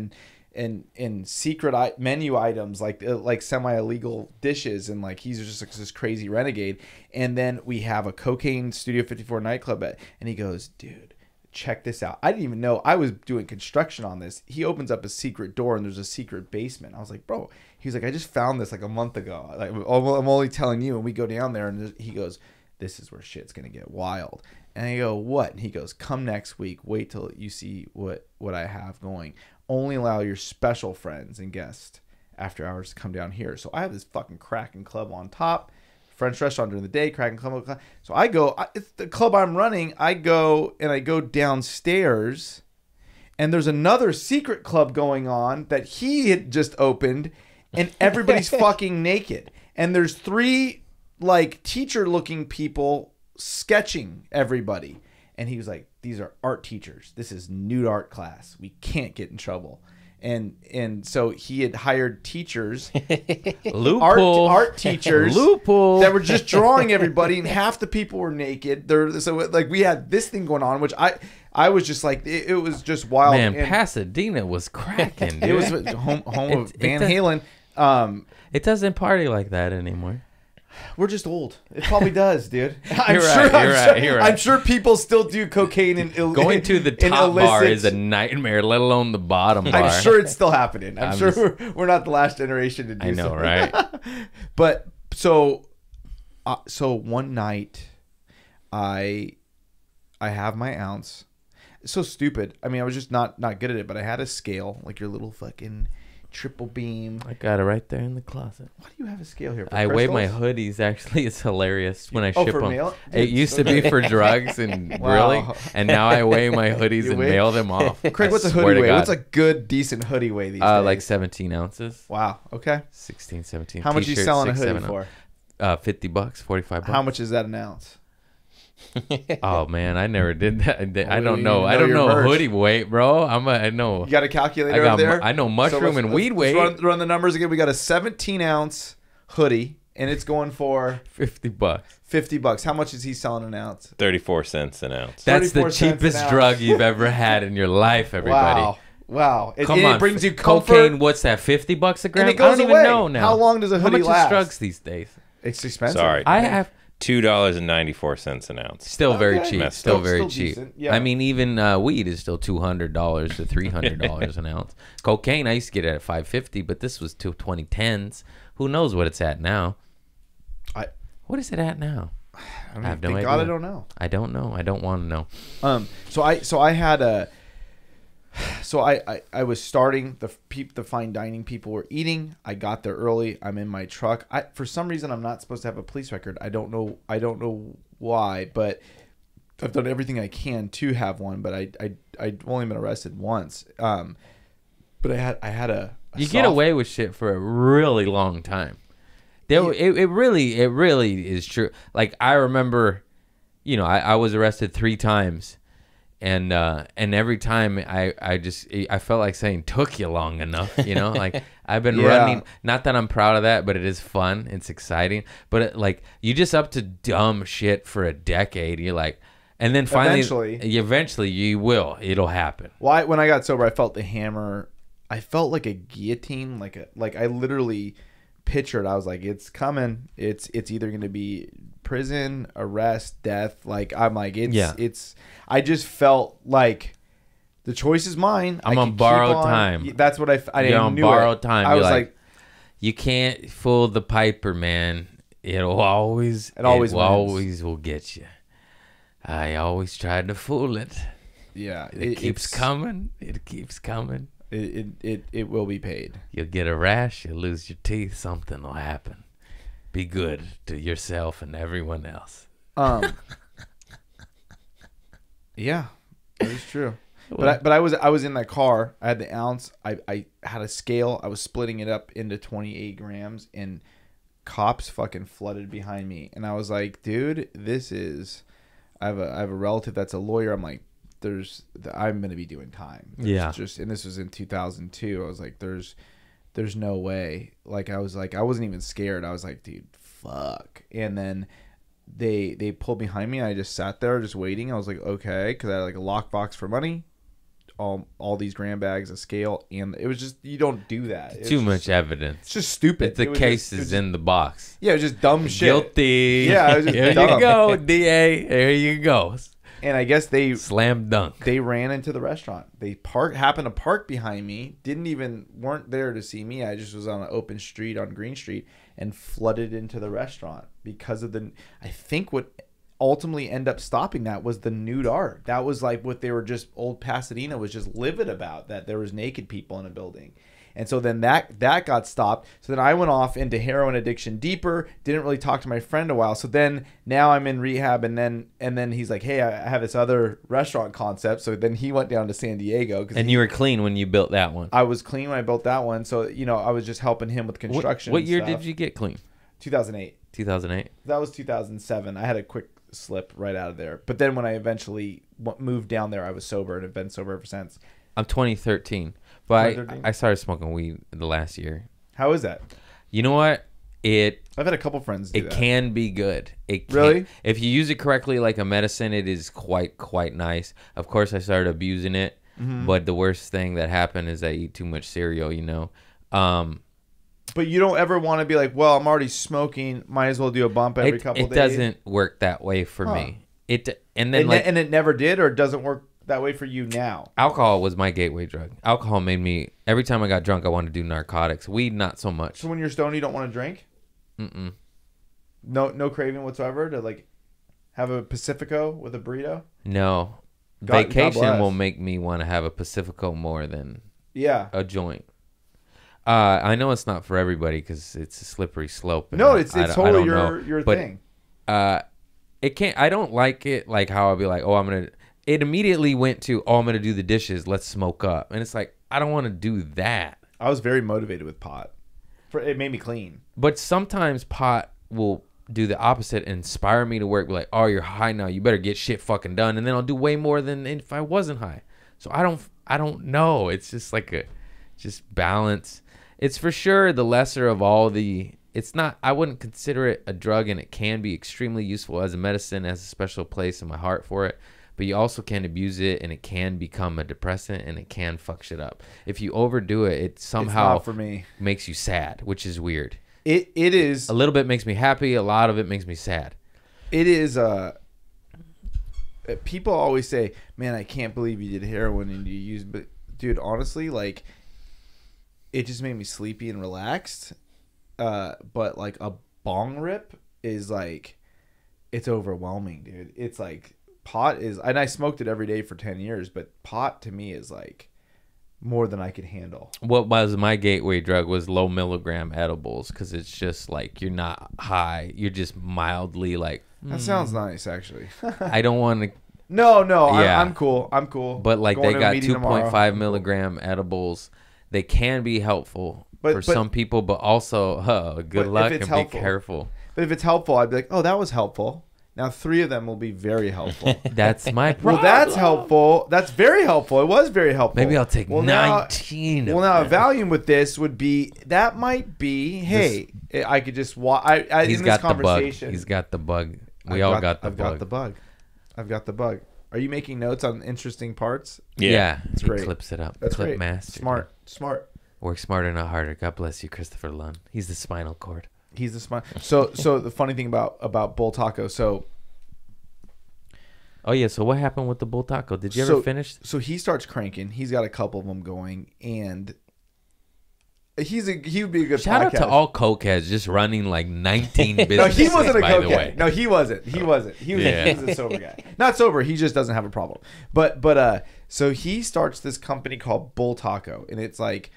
and secret menu items like semi-illegal dishes, and like he's just like this crazy renegade. And then we have a cocaine Studio 54 nightclub and he goes, dude, check this out. I didn't even know I was doing construction on this. He opens up a secret door and there's a secret basement. I was like, bro, he's like, I just found this like a month ago. Like I'm only telling you. And we go down there and he goes, this is where shit's gonna get wild. And I go, what? And he goes, come next week. Wait till you see what I have going. Only allow your special friends and guests after hours to come down here. So I have this fucking cracking club on top, French restaurant during the day, cracking club. So I go, it's the club I'm running. I go downstairs, and there's another secret club going on that he had just opened, and everybody's fucking naked. And there's 3 like teacher-looking people sketching everybody. And he was like, these are art teachers. This is nude art class. We can't get in trouble. And so he had hired teachers, art teachers that were just drawing everybody, and half the people were naked. So like we had this thing going on, which I was just like, it was just wild. Man, Pasadena was cracking, dude. It was home of Van Halen. It doesn't party like that anymore. We're just old. It probably does, dude. I'm sure people still do cocaine and going to the top bar is a nightmare, let alone the bottom bar. I'm sure it's still happening. I'm sure we're not the last generation to do so. I know, right? But so one night, I have my ounce. It's so stupid. I mean, I was just not good at it. But I had a scale, like your little fucking triple beam. I got it right there in the closet. Why do you have a scale here? I weigh my hoodies. Actually, it's hilarious when I ship for them. Mail? It used to be for drugs and grilling, and now I weigh my hoodies and mail them off. Craig, what's a hoodie weigh? What's a good, decent hoodie weigh these days? Like 17 ounces. Wow. Okay. 16, 17. How much are you selling a hoodie for? $50, $45. How much is that an ounce? Oh man, I never did that. I don't know. I don't know hoodie weight, bro. I know. You got a calculator up there? I know mushroom and weed weight. Run the numbers again. We got a 17-ounce hoodie, and it's going for $50. $50. How much is he selling an ounce? 34 cents an ounce. That's the cheapest drug you've ever had in your life, everybody. Wow. Come on. It brings you comfort. Cocaine, what's that, $50 a gram? And it goes I don't away. even know now. How long does a hoodie last? How much is drugs these days? It's expensive. Sorry. I have $2.94 an ounce. Still very cheap. Still very cheap. Yeah. I mean, even weed is still $200 to $300 an ounce. Cocaine, I used to get it at $5.50, but this was 2010s. Who knows what it's at now? What is it at now? I have no thank idea. God I don't know. I don't know. I don't want to know. I was starting the fine dining people were eating. I got there early. I'm in my truck. For some reason I'm not supposed to have a police record. I don't know why, but I've done everything I can to have one. But I'd only been arrested once. But I had a you get away with shit for a really long time. It really is true. Like I remember, I was arrested 3 times. And every time I felt like saying took you long enough, like I've been running. Not that I'm proud of that, but it is fun. It's exciting. But like you just up to dumb shit for a decade. You're like, and then finally, eventually you will. It'll happen. Well, when I got sober, I felt the hammer. I felt like a guillotine. Like I literally pictured. I was like, it's coming. It's either going to be prison, arrest, death. Like I'm like it's. I just felt like the choice is mine. I'm on borrowed time. That's what You're on borrowed time. I was like, you can't fool the piper, man. It always will get you. I always tried to fool it. Yeah, it keeps coming. It keeps coming. It will be paid. You'll get a rash. You'll lose your teeth. Something will happen. Be good to yourself and everyone else. Yeah, that is true. But I was in that car. I had the ounce. I had a scale. I was splitting it up into 28 grams, and cops fucking flooded behind me. And I was like, dude, this is. I have a relative that's a lawyer. I'm like, I'm gonna be doing time. And this was in 2002. I was like, there's no way. Like I wasn't even scared. I was like, dude, fuck. And then they pulled behind me and I just sat there just waiting. I was like, okay, because I had like a lockbox for money, all these gram bags, a scale, and it was just, you don't do that. It's too much evidence. It's just stupid. The case is in the box. Yeah, it was just dumb shit. Guilty. Yeah, it was just Here dumb. you go, DA. There you go. And I guess they slam dunk. They ran into the restaurant. They happened to park behind me. Weren't there to see me. I just was on an open street on Green Street and flooded into the restaurant because of I think what ultimately ended up stopping that was the nude art. That was like what they were just, old Pasadena was just livid about, that there was naked people in a building. And so then that got stopped. So then I went off into heroin addiction deeper. Didn't really talk to my friend a while. So then now I'm in rehab, and then he's like, hey, I have this other restaurant concept. So then he went down to San Diego. And you were clean when you built that one. I was clean when I built that one. So I was just helping him with construction. What year did you get clean? 2008. 2008. That was 2007. I had a quick slip right out of there. But then when I eventually moved down there, I was sober and have been sober ever since. I'm 2013. But I started smoking weed the last year. How is that? You know what? I've had a couple friends do that. It can be good. Really? If you use it correctly like a medicine, it is quite nice. Of course, I started abusing it. Mm-hmm. But the worst thing that happened is I eat too much cereal, But you don't ever want to be like, well, I'm already smoking. Might as well do a bump every couple days. It doesn't work that way for me. And it never did, or it doesn't work that way for you now? Alcohol was my gateway drug. Alcohol made me, every time I got drunk, I wanted to do narcotics. Weed, not so much. So when you're stoned, you don't want to drink? Mm-mm. No craving whatsoever to like have a Pacifico with a burrito? No. Vacation will make me want to have a Pacifico more than a joint. I know it's not for everybody because it's a slippery slope. No, it's totally your thing. It can't. I don't like it. Like how I'll be like, It immediately went to, I'm gonna do the dishes. Let's smoke up, and it's like I don't want to do that. I was very motivated with pot. It made me clean. But sometimes pot will do the opposite and inspire me to work. Be like, oh, you're high now. You better get shit fucking done, and then I'll do way more than if I wasn't high. So I don't know. It's just like just balance. It's for sure the lesser of all the. It's not. I wouldn't consider it a drug, and it can be extremely useful as a medicine. Has a special place in my heart for it. But you also can abuse it, and it can become a depressant, and it can fuck shit up. If you overdo it, it somehow for me. Makes you sad, which is weird. It is. A little bit makes me happy. A lot of it makes me sad. It is. People always say, man, I can't believe you did heroin and you used. But, dude, honestly, like, it just made me sleepy and relaxed. But, like, a bong rip is, like, it's overwhelming, dude. It's like pot is, and I smoked it every day for 10 years, but pot to me is like more than I could handle. What was my gateway drug was low milligram edibles, because it's just like you're not high, you're just mildly like. That sounds nice, actually. I don't want to. No, Yeah. I'm cool. I'm cool. But like Going they to a got meeting 2.5 milligram edibles. They can be helpful for But- some people, but also good But luck if it's and helpful- be careful. But if it's helpful, I'd be like, oh, that was helpful. Now 3 of them will be very helpful. That's my problem. Well, that's helpful. That's very helpful. It was very helpful. Maybe I'll take 19. Well, now a Valium with this would be, that might be, hey, I could just walk. He's in got this the bug. conversation, He's got the bug. We all got the I've bug. got the bug. I've got the bug. Are you making notes on interesting parts? Yeah, It's he great. clips it up. That's Clip great. master. Smart. Work smarter, not harder. God bless you, Christopher Lund. He's the spinal cord. He's the smart. So the funny thing about Bull Taco. So Oh yeah. So what happened with the bull taco? Did you ever finish? So he starts cranking. He's got a couple of them going, and he would be a good Shout out podcast. to all cokeheads just running like 19 businesses. No, he wasn't a by the cokehead. way. No, he wasn't. He wasn't. He was, Yeah. he was a sober guy. Not sober. He just doesn't have a problem. But so he starts this company called Bull Taco, and it's like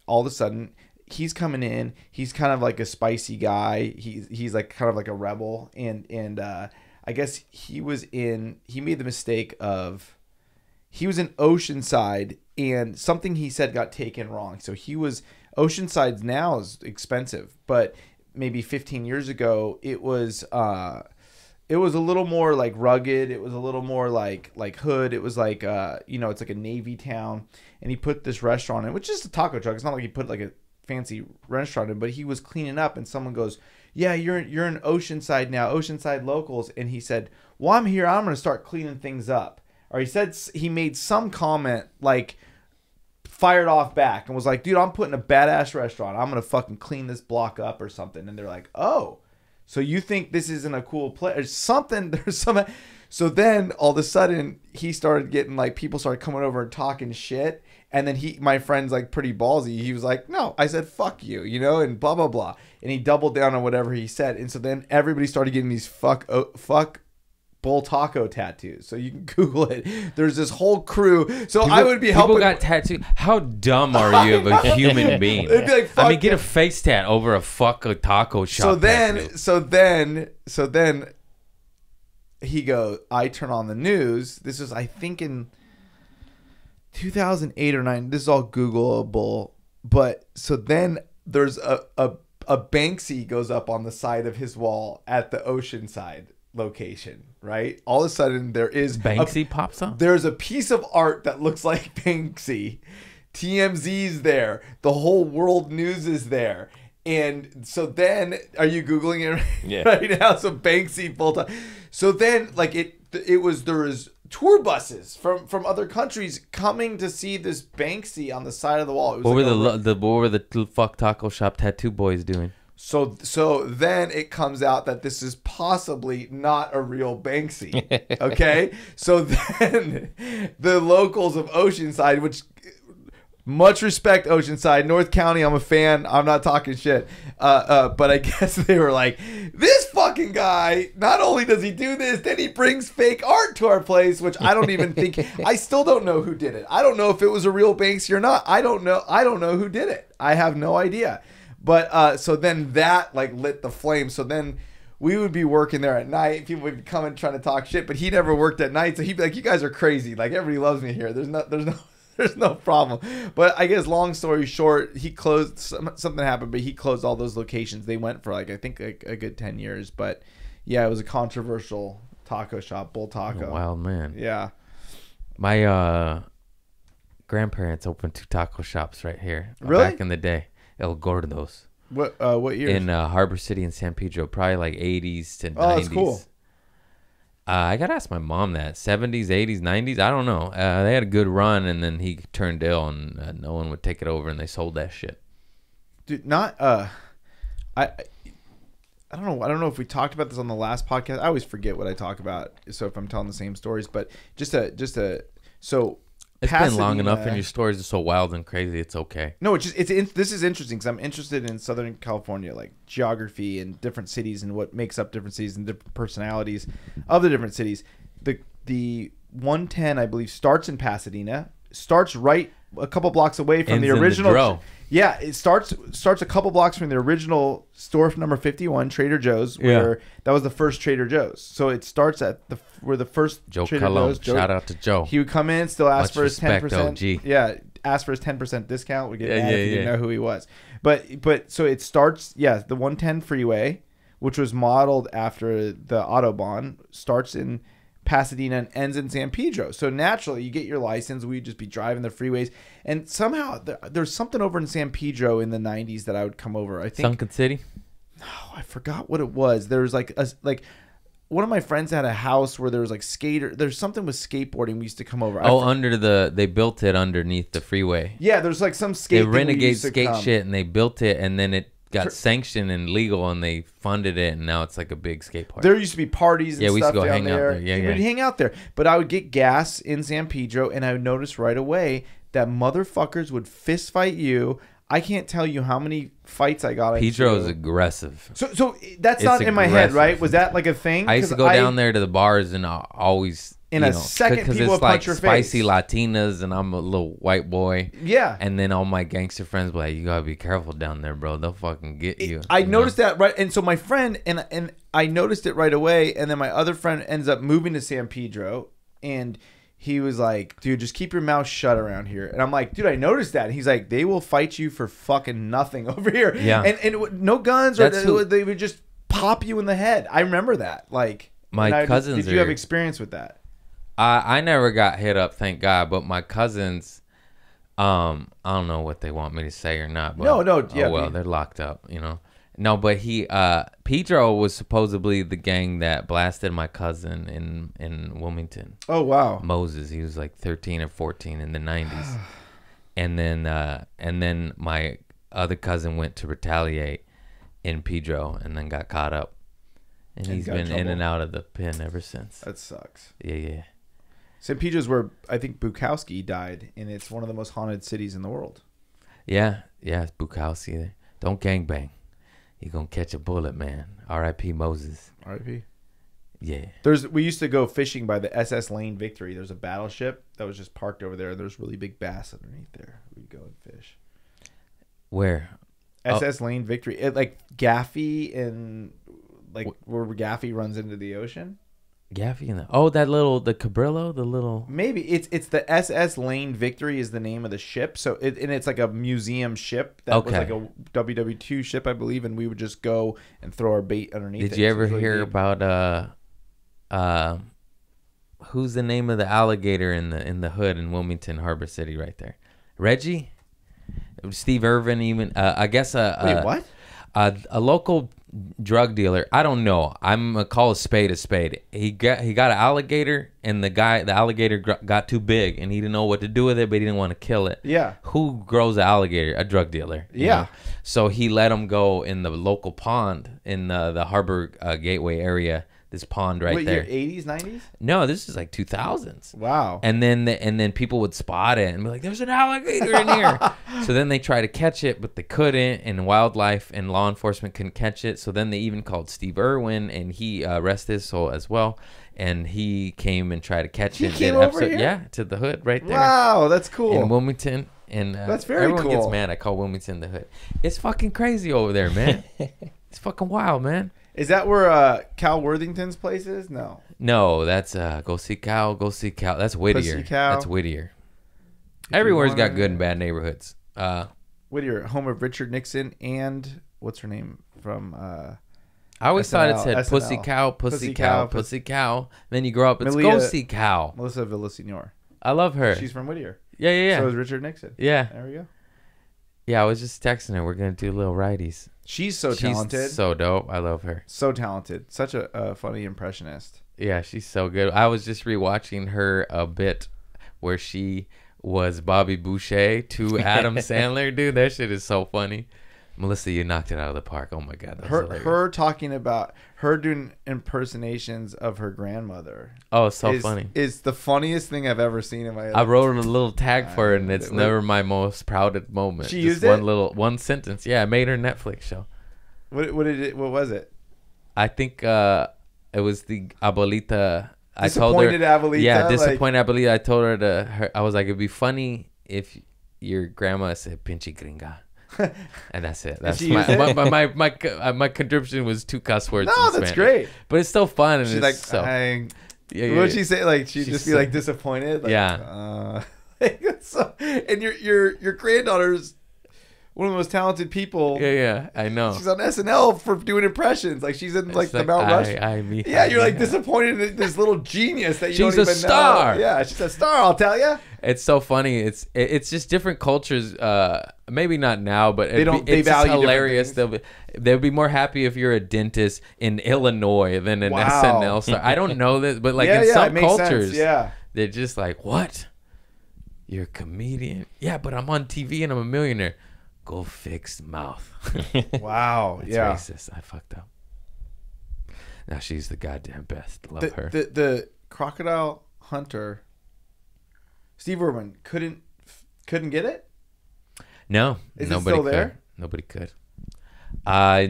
all of a sudden he's coming in. He's kind of like a spicy guy. He's like kind of like a rebel, and I guess he made the mistake of, he was in Oceanside, and something he said got taken wrong. So Oceanside now is expensive, but maybe 15 years ago it was a little more like rugged. It was a little more like hood. It was like it's like a Navy town, and he put this restaurant in, which is a taco truck. It's not like he put like a fancy restaurant in, but he was cleaning up, and someone goes, yeah, you're in Oceanside now, Oceanside locals. And he said, well, I'm here, I'm going to start cleaning things up. Or he made some comment like fired off back and was like, dude, I'm putting a badass restaurant, I'm going to fucking clean this block up or something. And they're like, oh, so you think this isn't a cool place or something? There's some. So then all of a sudden he started getting like, people started coming over and talking shit. And then my friend's like pretty ballsy. He was like, no, I said, fuck you, and blah, blah, blah. And he doubled down on whatever he said. And so then everybody started getting these fuck Bull Taco tattoos. So you can Google it. There's this whole crew. So I would be helping. People got tattooed. How dumb are you of a human being? It'd be like, fuck I mean, get a face tat over a fuck a taco shop. So then he goes, I turn on the news. This was, I think, in 2008 or 9. This is all Googleable. But so then there's a Banksy goes up on the side of his wall at the Oceanside location, right? All of a sudden there is Banksy pops up. There's a piece of art that looks like Banksy. TMZ's there. The whole world news is there. And so then, are you Googling it right now? So Banksy full time. So then, like there was tour buses from other countries coming to see this Banksy on the side of the wall. It was What like were the fuck taco shop tattoo boys doing? So then it comes out that this is possibly not a real Banksy. Okay? So then the locals of Oceanside, which much respect Oceanside, North County, I'm a fan. I'm not talking shit. But I guess they were like, this fucking guy, not only does he do this, then he brings fake art to our place, which I don't even think, I still don't know who did it. I don't know if it was a real Banksy or not. I don't know who did it. I have no idea. But so then that like lit the flame. So then we would be working there at night. People would be coming trying to talk shit, but he never worked at night. So he'd be like, you guys are crazy. Like, everybody loves me here. There's no problem. But I guess long story short, he closed, something happened, but he closed all those locations. They went for like, I think like a good 10 years. But yeah, it was a controversial taco shop, Bull Taco. Wild man. Yeah. My grandparents opened 2 taco shops right here. Really? Back in the day. El Gordos. What year? In Harbor City and San Pedro. Probably like 80s to 90s. Oh, that's cool. I got to ask my mom that. 70s, 80s, 90s? I don't know. They had a good run, and then he turned ill, and no one would take it over, and they sold that shit. Dude, not... I don't know. I don't know if we talked about this on the last podcast. I always forget what I talk about. So if I'm telling the same stories, but so It's been long enough, and your stories are so wild and crazy. It's okay. No, this is interesting because I'm interested in Southern California, like geography and different cities and what makes up different cities and different personalities of the different cities. The 110, I believe, starts in Pasadena. Starts right a couple blocks away from the original. Yeah, it starts a couple blocks from the original store number 51, Trader Joe's, where that was the first Trader Joe's. So it starts at where the first Joe Trader Colon. Joe's. Shout out to Joe. He would come in, still ask Much for his respect, 10%. OG. Yeah, ask for his 10% discount. We get mad if you didn't know who he was. But so it starts, the 110 freeway, which was modeled after the Autobahn, starts in Pasadena and ends in San Pedro. So naturally, you get your license. We'd just be driving the freeways, and somehow there's something over in San Pedro in the 90s that I would come over. I think Sunken City. No, I forgot what it was. There was like one of my friends had a house where there was like there's something with skateboarding. We used to come over. They built it underneath the freeway. Yeah, there's like some skate. They renegade skate shit, and they built it, and then it got sanctioned and legal, and they funded it, and now it's like a big skate park. There used to be parties and stuff. We used to go down hang there. out there. Yeah. We'd hang out there. But I would get gas in San Pedro, and I would notice right away that motherfuckers would fist fight you. I can't tell you how many fights I got. Pedro is aggressive. So that's not in my head, right? Was that like a thing? I used to go down there to the bars and always... In a second, people would punch your face. Spicy Latinas, and I'm a little white boy. Yeah. And then all my gangster friends be like, you gotta be careful down there, bro. They'll fucking get you. I noticed that, right? And so my friend, and I noticed it right away, and then my other friend ends up moving to San Pedro, and he was like, dude, just keep your mouth shut around here. And I'm like, dude, I noticed that. And he's like, they will fight you for fucking nothing over here. Yeah. And no guns, or they would just pop you in the head. I remember that. Like, my cousins. Did you have experience with that? I never got hit up, thank God. But my cousins, I don't know what they want me to say or not. But, they're locked up, No, but Pedro was supposedly the gang that blasted my cousin in Wilmington. Oh, wow. Moses, he was like 13 or 14 in the 90s. and then my other cousin went to retaliate in Pedro and then got caught up. And he's been in and out of the pen ever since. That sucks. Yeah. San Pedro's where I think Bukowski died, and it's one of the most haunted cities in the world. Yeah, it's Bukowski. Don't gangbang. You're going to catch a bullet, man. R.I.P. Moses. R.I.P. Yeah. We used to go fishing by the SS Lane Victory. There's a battleship that was just parked over there, and there's really big bass underneath there. We'd go and fish. Where? SS Lane Victory. Like Gaffey and where Gaffey runs into the ocean. Gaffey and the Cabrillo, maybe it's the SS Lane Victory is the name of the ship. So it's like a museum ship that was like a WW2 ship, I believe, and we would just go and throw our bait underneath. Did you ever hear about who's the name of the alligator in the hood in Wilmington Harbor City right there? Reggie? Steve Irvin even I guess wait, what? A local drug dealer. I don't know. I'm gonna call a spade a spade. He got an alligator, and the alligator got too big, and he didn't know what to do with it, but he didn't want to kill it. Yeah. Who grows an alligator? A drug dealer. Yeah. So he let him go in the local pond in the Harbor Gateway area. This pond right there. Wait, 80s, 90s? No, this is like 2000s. Wow. And then people would spot it and be like, "There's an alligator in here." So then they tried to catch it, but they couldn't, and wildlife and law enforcement couldn't catch it. So then they even called Steve Irwin, and he rested his soul as well. And he came and tried to catch it. He came over here? Yeah, to the hood right there. Wow, that's cool. In Wilmington. And that's very everyone cool. Gets mad. I call Wilmington the hood. It's fucking crazy over there, man. It's fucking wild, man. Is that where Cal Worthington's place is? No, that's Go See Cal. That's Whittier. That's Whittier. Everywhere's got good and bad neighborhoods. Whittier, home of Richard Nixon and what's her name from? I always thought it said SNL. Pussy Cow. Then you grow up, it's Go See Cal. Melissa Villasenor. I love her. She's from Whittier. Yeah. So is Richard Nixon. Yeah. There we go. Yeah, I was just texting her. We're gonna do little righties. She's so talented. She's so dope. I love her. So talented. Such a funny impressionist. Yeah, she's so good. I was just rewatching her a bit where she was Bobby Boucher to Adam Sandler. Dude, that shit is so funny. Melissa, you knocked it out of the park. Oh my God, that was hilarious. Her talking about her doing impersonations of her grandmother. Oh, it's so funny. It's the funniest thing I've ever seen in my life. I wrote a little tag for her, and it's never my most proud moment. She Just used one sentence. Yeah, I made her Netflix show. What was it? I think it was the abuelita. Disappointed abuelita. Yeah, disappointed abuelita. I told her I was like, it'd be funny if your grandma said "pinche gringa." And that's it. That's my contribution was 2 cuss words. No, that's great. But it's still fun. And She's it's like, so, what would she say? Like she'd just be like disappointed. Like, yeah. And your granddaughter's one of the most talented people. Yeah, I know. She's on SNL for doing impressions. Like she's in like the Mount Rushmore. You're like disappointed in this little genius that you don't even know. She's a star. Yeah, she's a star. I'll tell you. It's so funny. It's just different cultures. Maybe not now, but they it's value hilarious. They'll be more happy if you're a dentist in Illinois than an SNL star. I don't know this, but like in some cultures, they're just like, what? You're a comedian? Yeah, but I'm on TV and I'm a millionaire. Go fix mouth. Wow. It's racist. I fucked up. Now she's the goddamn best. Love her. The crocodile hunter, Steve Irwin, couldn't get it? No. Is nobody it still there? Could. Nobody could.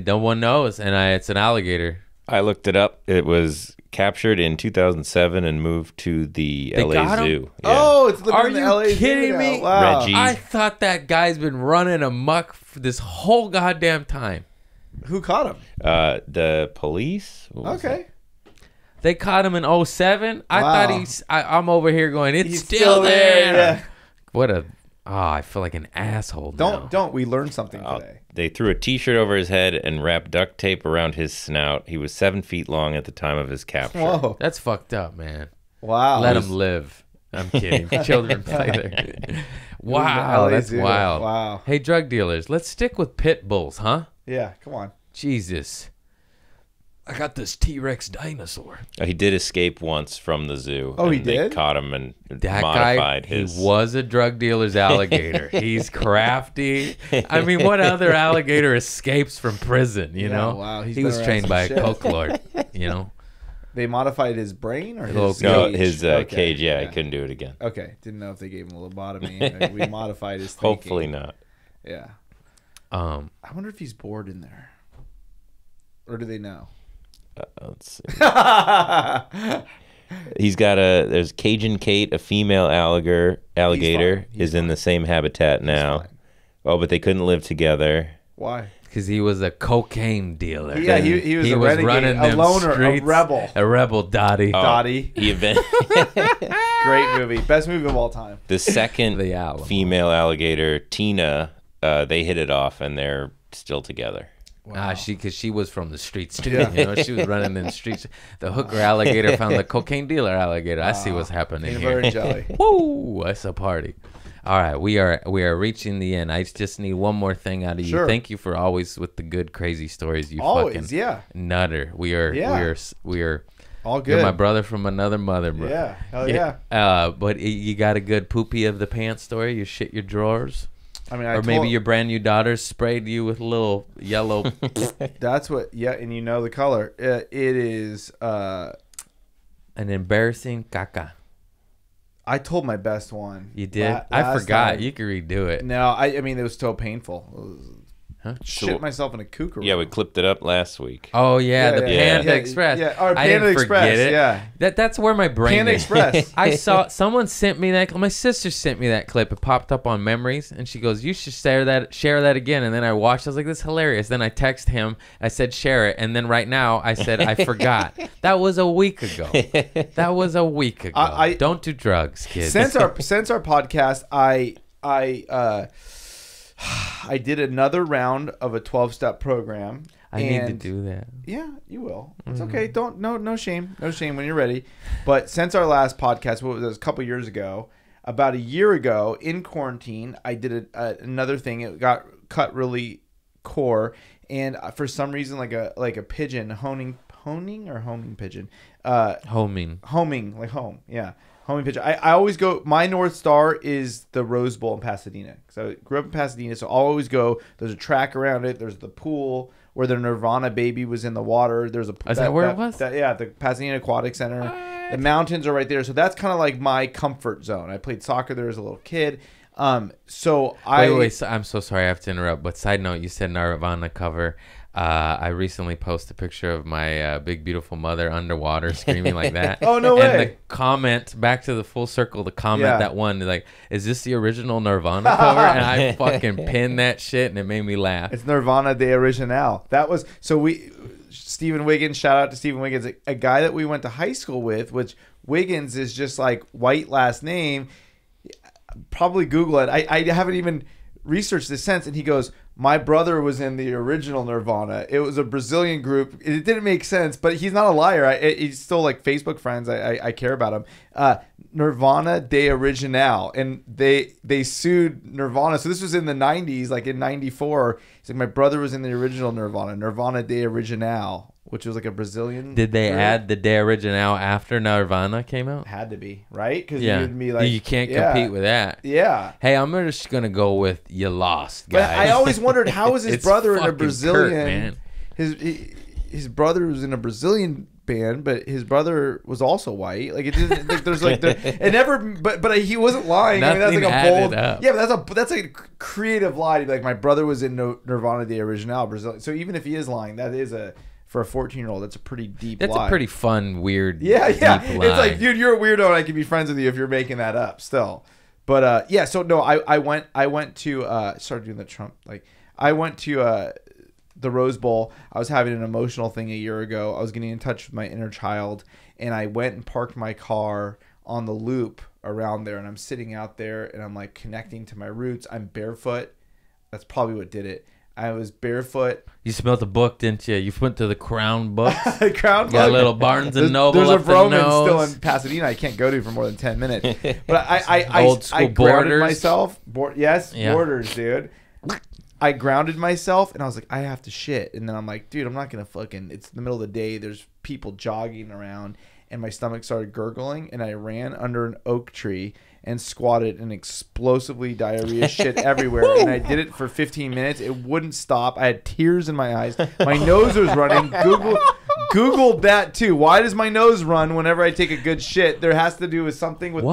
No one knows, and it's an alligator. I looked it up. It was captured in 2007 and moved to the LA Zoo. Yeah. Oh, it's living Are in the you LA kidding Zoo me? now. Wow. Reggie. I thought that guy's been running amok for this whole goddamn time. Who caught him? The police. Okay. They caught him in 2007. I thought I'm over here going, it's He's still there. Yeah. What a... Oh, I feel like an asshole now. Don't. We learned something today. They threw a T-shirt over his head and wrapped duct tape around his snout. He was 7 feet long at the time of his capture. Whoa. That's fucked up, man. Wow. Let him live. I'm kidding. Children play there. Wow, that's wild. Wow. Hey, drug dealers, let's stick with pit bulls, huh? Yeah, come on. Jesus. I got this T-Rex dinosaur. He did escape once from the zoo. Oh, he They did? caught him and That modified guy, his... he was a drug dealer's alligator. He's crafty. I mean, what other alligator escapes from prison, you know? Wow. He was trained by a coke lord, you know? They modified his brain or his No, cage? his Okay. cage, yeah, he couldn't do it again. Okay. Didn't know if they gave him a lobotomy. We modified his thinking. Hopefully not. Yeah. I I wonder if he's bored in there. Or do they know? Let's see. He's got there's Cajun Kate, a female alligator, is in the same habitat now. Oh, but they couldn't live together. Why? Because he was a cocaine dealer. Yeah, he was a renegade, running a them loner, streets. a rebel. A rebel, Dottie. Dottie. He Great movie. Best movie of all time. The second The Alamo. female alligator, Tina, they hit it off and they're still together. Wow. Because she was from the streets too. Yeah. You know, she was running in the streets. The hooker alligator found the cocaine dealer alligator. I see what's happening Peanut here. butter and jelly. Woo! That's a party. All right, we are reaching the end. I just need one more thing out of you. Sure. Thank you for always with the good crazy stories. You Always, fucking yeah. nutter. We are All good. You're my brother from another mother, bro. Yeah, hell yeah. But you got a good poopy of the pants story. You shit your drawers. I mean, Or maybe your brand new daughter sprayed you with a little yellow. That's what. Yeah, and you know the color. It is. An embarrassing caca. I told my best one. You did? I last forgot. time. You could redo it. No, I mean it was so painful. It was, Huh? shit myself in a kookaroo. Yeah, we clipped it up last week. Oh yeah, the yeah, Panda yeah. Express. Yeah, or I Panda didn't Express, forget it. yeah. That's where my brain Panda is. Express. I saw someone sent me that. My sister sent me that clip. It popped up on Memories, and she goes, "You should share that again." And then I watched. I was like, "This is hilarious." Then I text him. I said, "Share it." And then right now, I said, "I forgot." That was a week ago. Don't do drugs, kids. Since our podcast, I did another round of a 12-step program. I need to do that. Yeah, you will. It's okay. Don't no shame when you're ready. But since our last podcast, what was it, a couple years ago, about a year ago in quarantine, I did another thing. It got cut really core, and for some reason, like a pigeon homing pigeon, Homing like home, yeah. Homie pitcher. I always go. My North Star is the Rose Bowl in Pasadena. So I grew up in Pasadena, so I'll always go. There's a track around it. There's the pool where the Nirvana baby was in the water. There's a. Is that where it was? Yeah, the Pasadena Aquatic Center. The mountains are right there, so that's kind of like my comfort zone. I played soccer there as a little kid. So wait, I'm so sorry I have to interrupt. But side note, you said Nirvana cover. I recently posted a picture of my big beautiful mother underwater screaming like that. Oh, no way. And the comment, back to the full circle, the comment that one, like, is this the original Nirvana cover? And I fucking pinned that shit and it made me laugh. It's Nirvana de Original. That was, Stephen Wiggins, shout out to Stephen Wiggins, a guy that we went to high school with, which Wiggins is just like white last name. Probably Google it. I haven't even researched this since. And he goes, my brother was in the original Nirvana. It was a Brazilian group. It didn't make sense, but he's not a liar. He's still like Facebook friends. I care about him. Nirvana de Original. And they sued Nirvana. So this was in the 90s, like in 94. He's like, my brother was in the original Nirvana, Nirvana de Original, which was like a Brazilian. Did they group. add the de Original after Nirvana came out? Had to be, right? Because you'd be like, you can't compete with that. Yeah. Hey, I'm just gonna go with you lost, guys. But I always wondered, how was his brother in a Brazilian? Kurt, man. His brother was in a Brazilian band, but his brother was also white. Like it didn't. Like, there's like it never. But he wasn't lying. Nothing I mean, that's like a bold. up. Yeah, but that's a creative lie to be like, my brother was in Nirvana the original Brazil. So even if he is lying, that is for a 14-year-old, that's a pretty deep lie. That's a pretty fun, weird, yeah. deep lie. It's like, dude, you're a weirdo, and I can be friends with you if you're making that up still. But yeah, so no, I went to started doing the Trump, like I went to the Rose Bowl. I was having an emotional thing a year ago. I was getting in touch with my inner child, and I went and parked my car on the loop around there, and I'm sitting out there, and I'm like connecting to my roots. I'm barefoot. That's probably what did it. I was barefoot. You smelled the book, didn't you? You went to the Crown Books. Crown Got a little Barnes and Noble. There's a up the Vroman nose. still in Pasadena. I can't go to for more than 10 minutes. But I Old school I grounded Borders. myself. Yes, Yeah. Borders, dude. I grounded myself, and I was like, I have to shit. And then I'm like, dude, I'm not going to fucking... It's the middle of the day. There's people jogging around. And my stomach started gurgling, and I ran under an oak tree and squatted and explosively diarrhea shit everywhere. And I did it for 15 minutes. It wouldn't stop. I had tears in my eyes. My nose was running. Googled that too. Why does my nose run whenever I take a good shit? There has to do with something with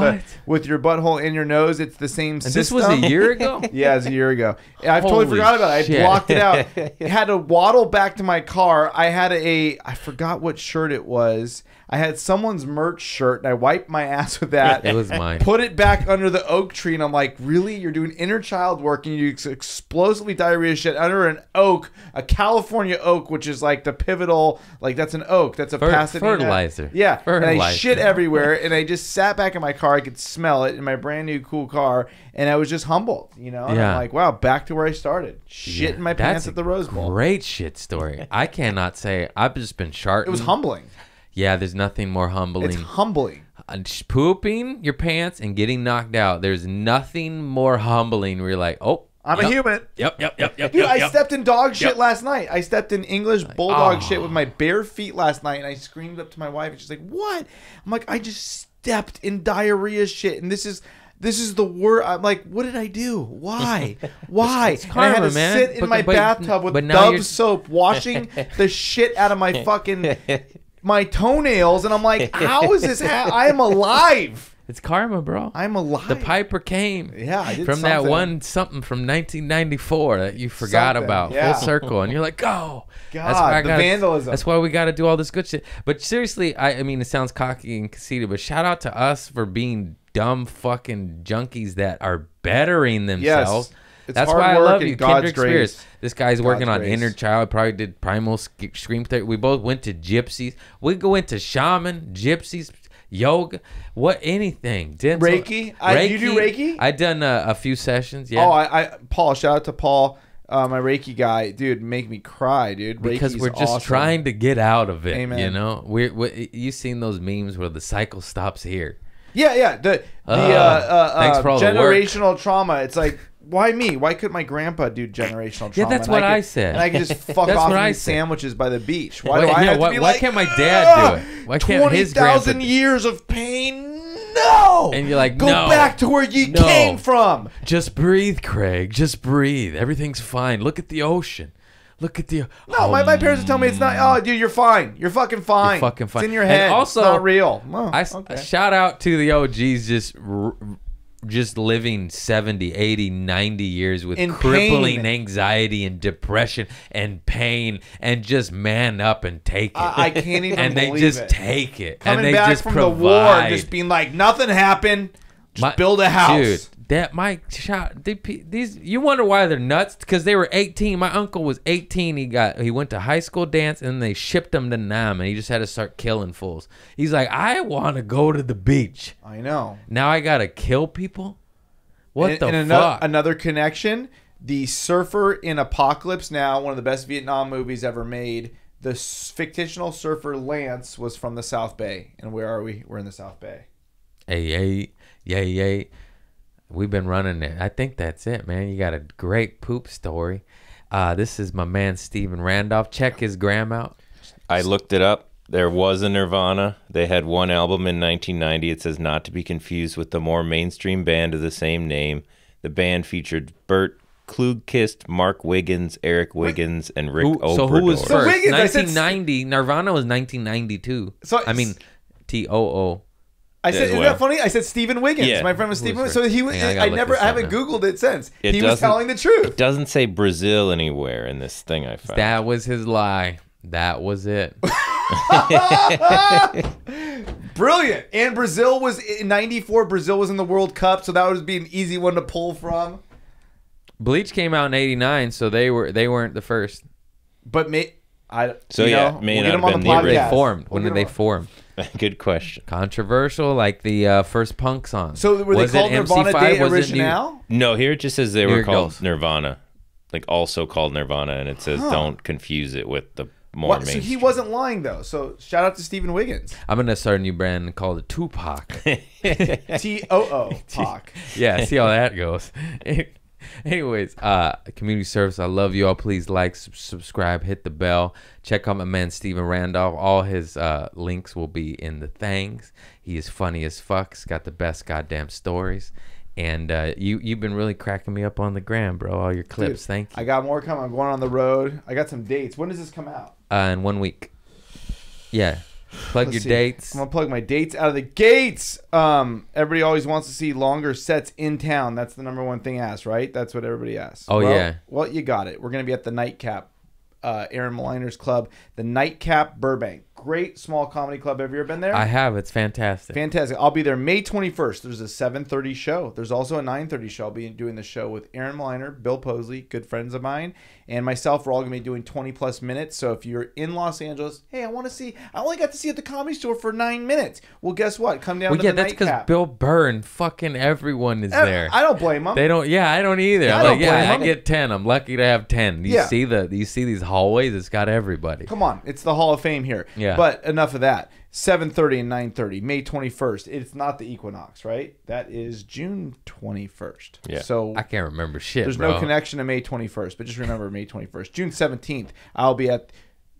with your butthole and your nose. It's the same system. This was a year ago? Yeah, it was a year ago. I've totally Holy forgot about it. shit. I blocked it out. I had to waddle back to my car. I had I forgot what shirt it was. I had someone's merch shirt, and I wiped my ass with that. It was mine. Put it back under the oak tree, and I'm like, really? You're doing inner child work, and you explosively diarrhea shit under an oak, a California oak, which is like the pivotal, like that's an oak. That's a Pasadena. Fertilizer. Yeah. Fertilizer. And I shit everywhere, and I just sat back in my car. I could smell it in my brand new cool car, and I was just humbled, you know? And Yeah. I'm like, wow, back to where I started. Shit in my pants at the Rose Bowl. Great shit story. I cannot say. I've just been sharting. It was humbling. Yeah, there's nothing more humbling. It's humbling. Pooping your pants and getting knocked out. There's nothing more humbling where you're like, oh, I'm a human. Yep. Dude, I stepped in dog shit last night. I stepped in English bulldog shit with my bare feet last night, and I screamed up to my wife, and she's like, what? I'm like, I just stepped in diarrhea shit, and this is the word. I'm like, what did I do? Why? Why? It's and I had karma, to man. sit in my bathtub with Dove soap, washing the shit out of my fucking my toenails, and I'm like, how is this? I am alive. It's karma, bro. I'm alive. The piper came. Yeah, I did from something. that one something from 1994 that you forgot about. Yeah. Full circle, and you're like, go. God, the vandalism. That's why we got to do all this good shit. But seriously, I mean, it sounds cocky and conceited, but shout out to us for being dumb fucking junkies that are bettering themselves. Yes. It's That's hard why I work love and you, God's Kendrick grace. Spears. This guy's working on grace. Inner Child. Probably did Primal Scream Therapy. We both went to gypsies. We go into shaman, gypsies, yoga, anything. Dental, Reiki? You do Reiki? I done a few sessions. Yeah. Oh, Paul. Shout out to Paul, my Reiki guy, dude. Make me cry, dude. Because Reiki's we're just awesome. trying to get out of it. Amen. You know, you seen those memes where the cycle stops here. Yeah. The Thanks for all the work. generational trauma. It's like, why me? Why couldn't my grandpa do generational trauma? Yeah, that's what I said. And I could just fuck That's off what and I eat said. sandwiches by the beach. Why do I have to be why like, can't my dad do it? Why can't his 20,000 grandpa? years of pain? no. And you're like, go no, back to where you no. came from. Just breathe, Craig. Just breathe. Everything's fine. Look at the ocean. Look at the... No, my parents would tell me it's not. Oh, dude, you're fine. You're fucking fine. You're fucking fine. It's in your head. And also, it's not real. Oh, I shout out to the OGs just living 70, 80, 90 years with crippling anxiety and depression and pain and just man up and take it. I can't even and believe they just it. take it. Coming and they back just from provide. the war, just being like, nothing happened. Just build a house. Dude, that my shot. These you wonder why they're nuts? Because they were 18. My uncle was 18. He went to high school dance and they shipped him to Nam and he just had to start killing fools. He's like, I want to go to the beach. I know. Now I gotta kill people. What the and fuck? Another connection. The surfer in Apocalypse Now, one of the best Vietnam movies ever made. The fictional surfer Lance was from the South Bay. And where are we? We're in the South Bay. Hey. We've been running it. I think that's it, man. You got a great poop story. This is my man Steven Randolph. Check his gram out. I looked it up. There was a Nirvana. They had one album in 1990. It says not to be confused with the more mainstream band of the same name. The band featured Bert Klugkist, Mark Wiggins, Eric Wiggins, and Rick Oberdorf. So who was first? So Wiggins, 1990. Nirvana was 1992. So I mean, TOO. I said, isn't that funny? I said Stephen Wiggins. Yeah. My friend was Stephen Wiggins. first? So he was. I haven't Googled it since. It He was telling the truth. It doesn't say Brazil anywhere in this thing I found. That was his lie. That was it. Brilliant. And Brazil was in '94. Brazil was in the World Cup, so that would be an easy one to pull from. Bleach came out in '89, so they weren't the first. But may we'll not get have them on been the the podcast. They formed. We'll When get did they them on. form? Good question. Controversial, like the first punk song. So were they Was it called Nirvana MC5? Day Was it Original? No, here it just says they Here were it called goes. Nirvana. Like also called Nirvana, and it says don't confuse it with the more So mainstream. he wasn't lying though. So shout out to Stephen Wiggins. I'm gonna start a new brand called it Tupac. TOO Pac. Yeah, see how that goes. Anyways, community service. I love you all. Please like, subscribe, hit the bell. Check out my man Steven Randolph. All his links will be in the things. He is funny as fuck. He's got the best goddamn stories. And you've been really cracking me up on the gram, bro. All your clips. Dude, Thank you. I got more coming. I'm going on the road. I got some dates. When does this come out? In 1 week. Yeah. Plug Let's your see. dates. I'm gonna plug my dates out of the gates. Everybody always wants to see longer sets in town. That's the number one thing asked, right? That's what everybody asks. Oh, yeah. Well, you got it. We're gonna be at the Nightcap, Aaron Maliner's club, the Nightcap Burbank. Great small comedy club. Have you ever been there? I have. It's fantastic. Fantastic. I'll be there May 21st. There's a 7:30 show. There's also a 9:30 show. I'll be doing the show with Aaron Maliner, Bill Posley, good friends of mine, and myself. We're all going to be doing 20 plus minutes. So if you're in Los Angeles, hey, I only got to see at the Comedy Store for 9 minutes. Well, guess what? Come down to the that's because Nightcap. Bill Burr and fucking everyone is there. I don't blame them. They don't. Yeah, I don't either. Yeah, I'm I like, don't blame I them. get 10. I'm lucky to have 10. You Yeah. see these hallways? It's got everybody. Come on, it's the Hall of Fame here. Yeah. But enough of that. 7:30 and 9:30, May 21st. It's not the Equinox, right? That is June 21st. Yeah. So I can't remember shit. there's bro. no connection to May 21st, but just remember May 21st. June 17th, I'll be at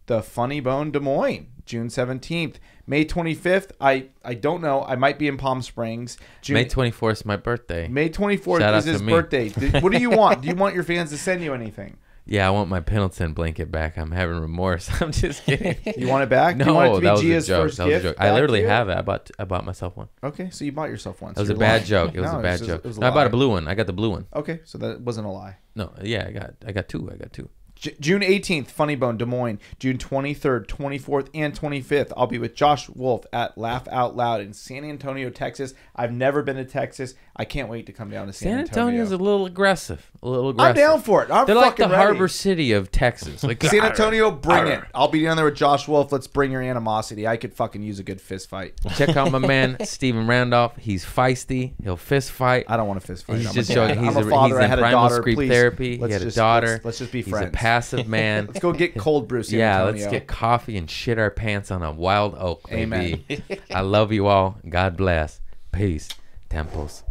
the Funny Bone Des Moines. June 17th. May 25th, I don't know. I might be in Palm Springs. May 24th is my birthday. May 24th Shout is out to his me. birthday. What do you want? Do you want your fans to send you anything? Yeah, I want my Pendleton blanket back. I'm having remorse. I'm just kidding. You want it back? No, do you want it to that was be Gia's a joke. first That was a gift joke. back I literally to you? have it. I bought myself one. Okay, so you bought yourself one. That So was a you're bad lying. joke. It was No, a bad just- joke. it was a No, I bought a lie. blue one. I got the blue one. Okay, so that wasn't a lie. No, yeah, I got two. June 18th, Funny Bone, Des Moines. June 23rd, 24th, and 25th, I'll be with Josh Wolf at Laugh Out Loud in San Antonio, Texas. I've never been to Texas. I can't wait to come down to San Antonio. San Antonio's a little aggressive. I'm down for it. I'm They're like the fucking ready. harbor city of Texas. Like San Antonio, bring it. I'll be down there with Josh Wolf. Let's bring your animosity. I could fucking use a good fist fight. Check out my man Steven Randolph. He's feisty. He'll fist fight. I don't want to fist fight. He's I'm just a dad. joking. He's I'm a father. he's I in had a primal daughter. creep Please. therapy. Let's He had a just- daughter. Let's just be He's friends. a passive man. Let's go get cold brew, San Yeah, Antonio. let's get coffee and shit our pants on a wild oak, baby. Amen. I love you all. God bless. Peace. Temples.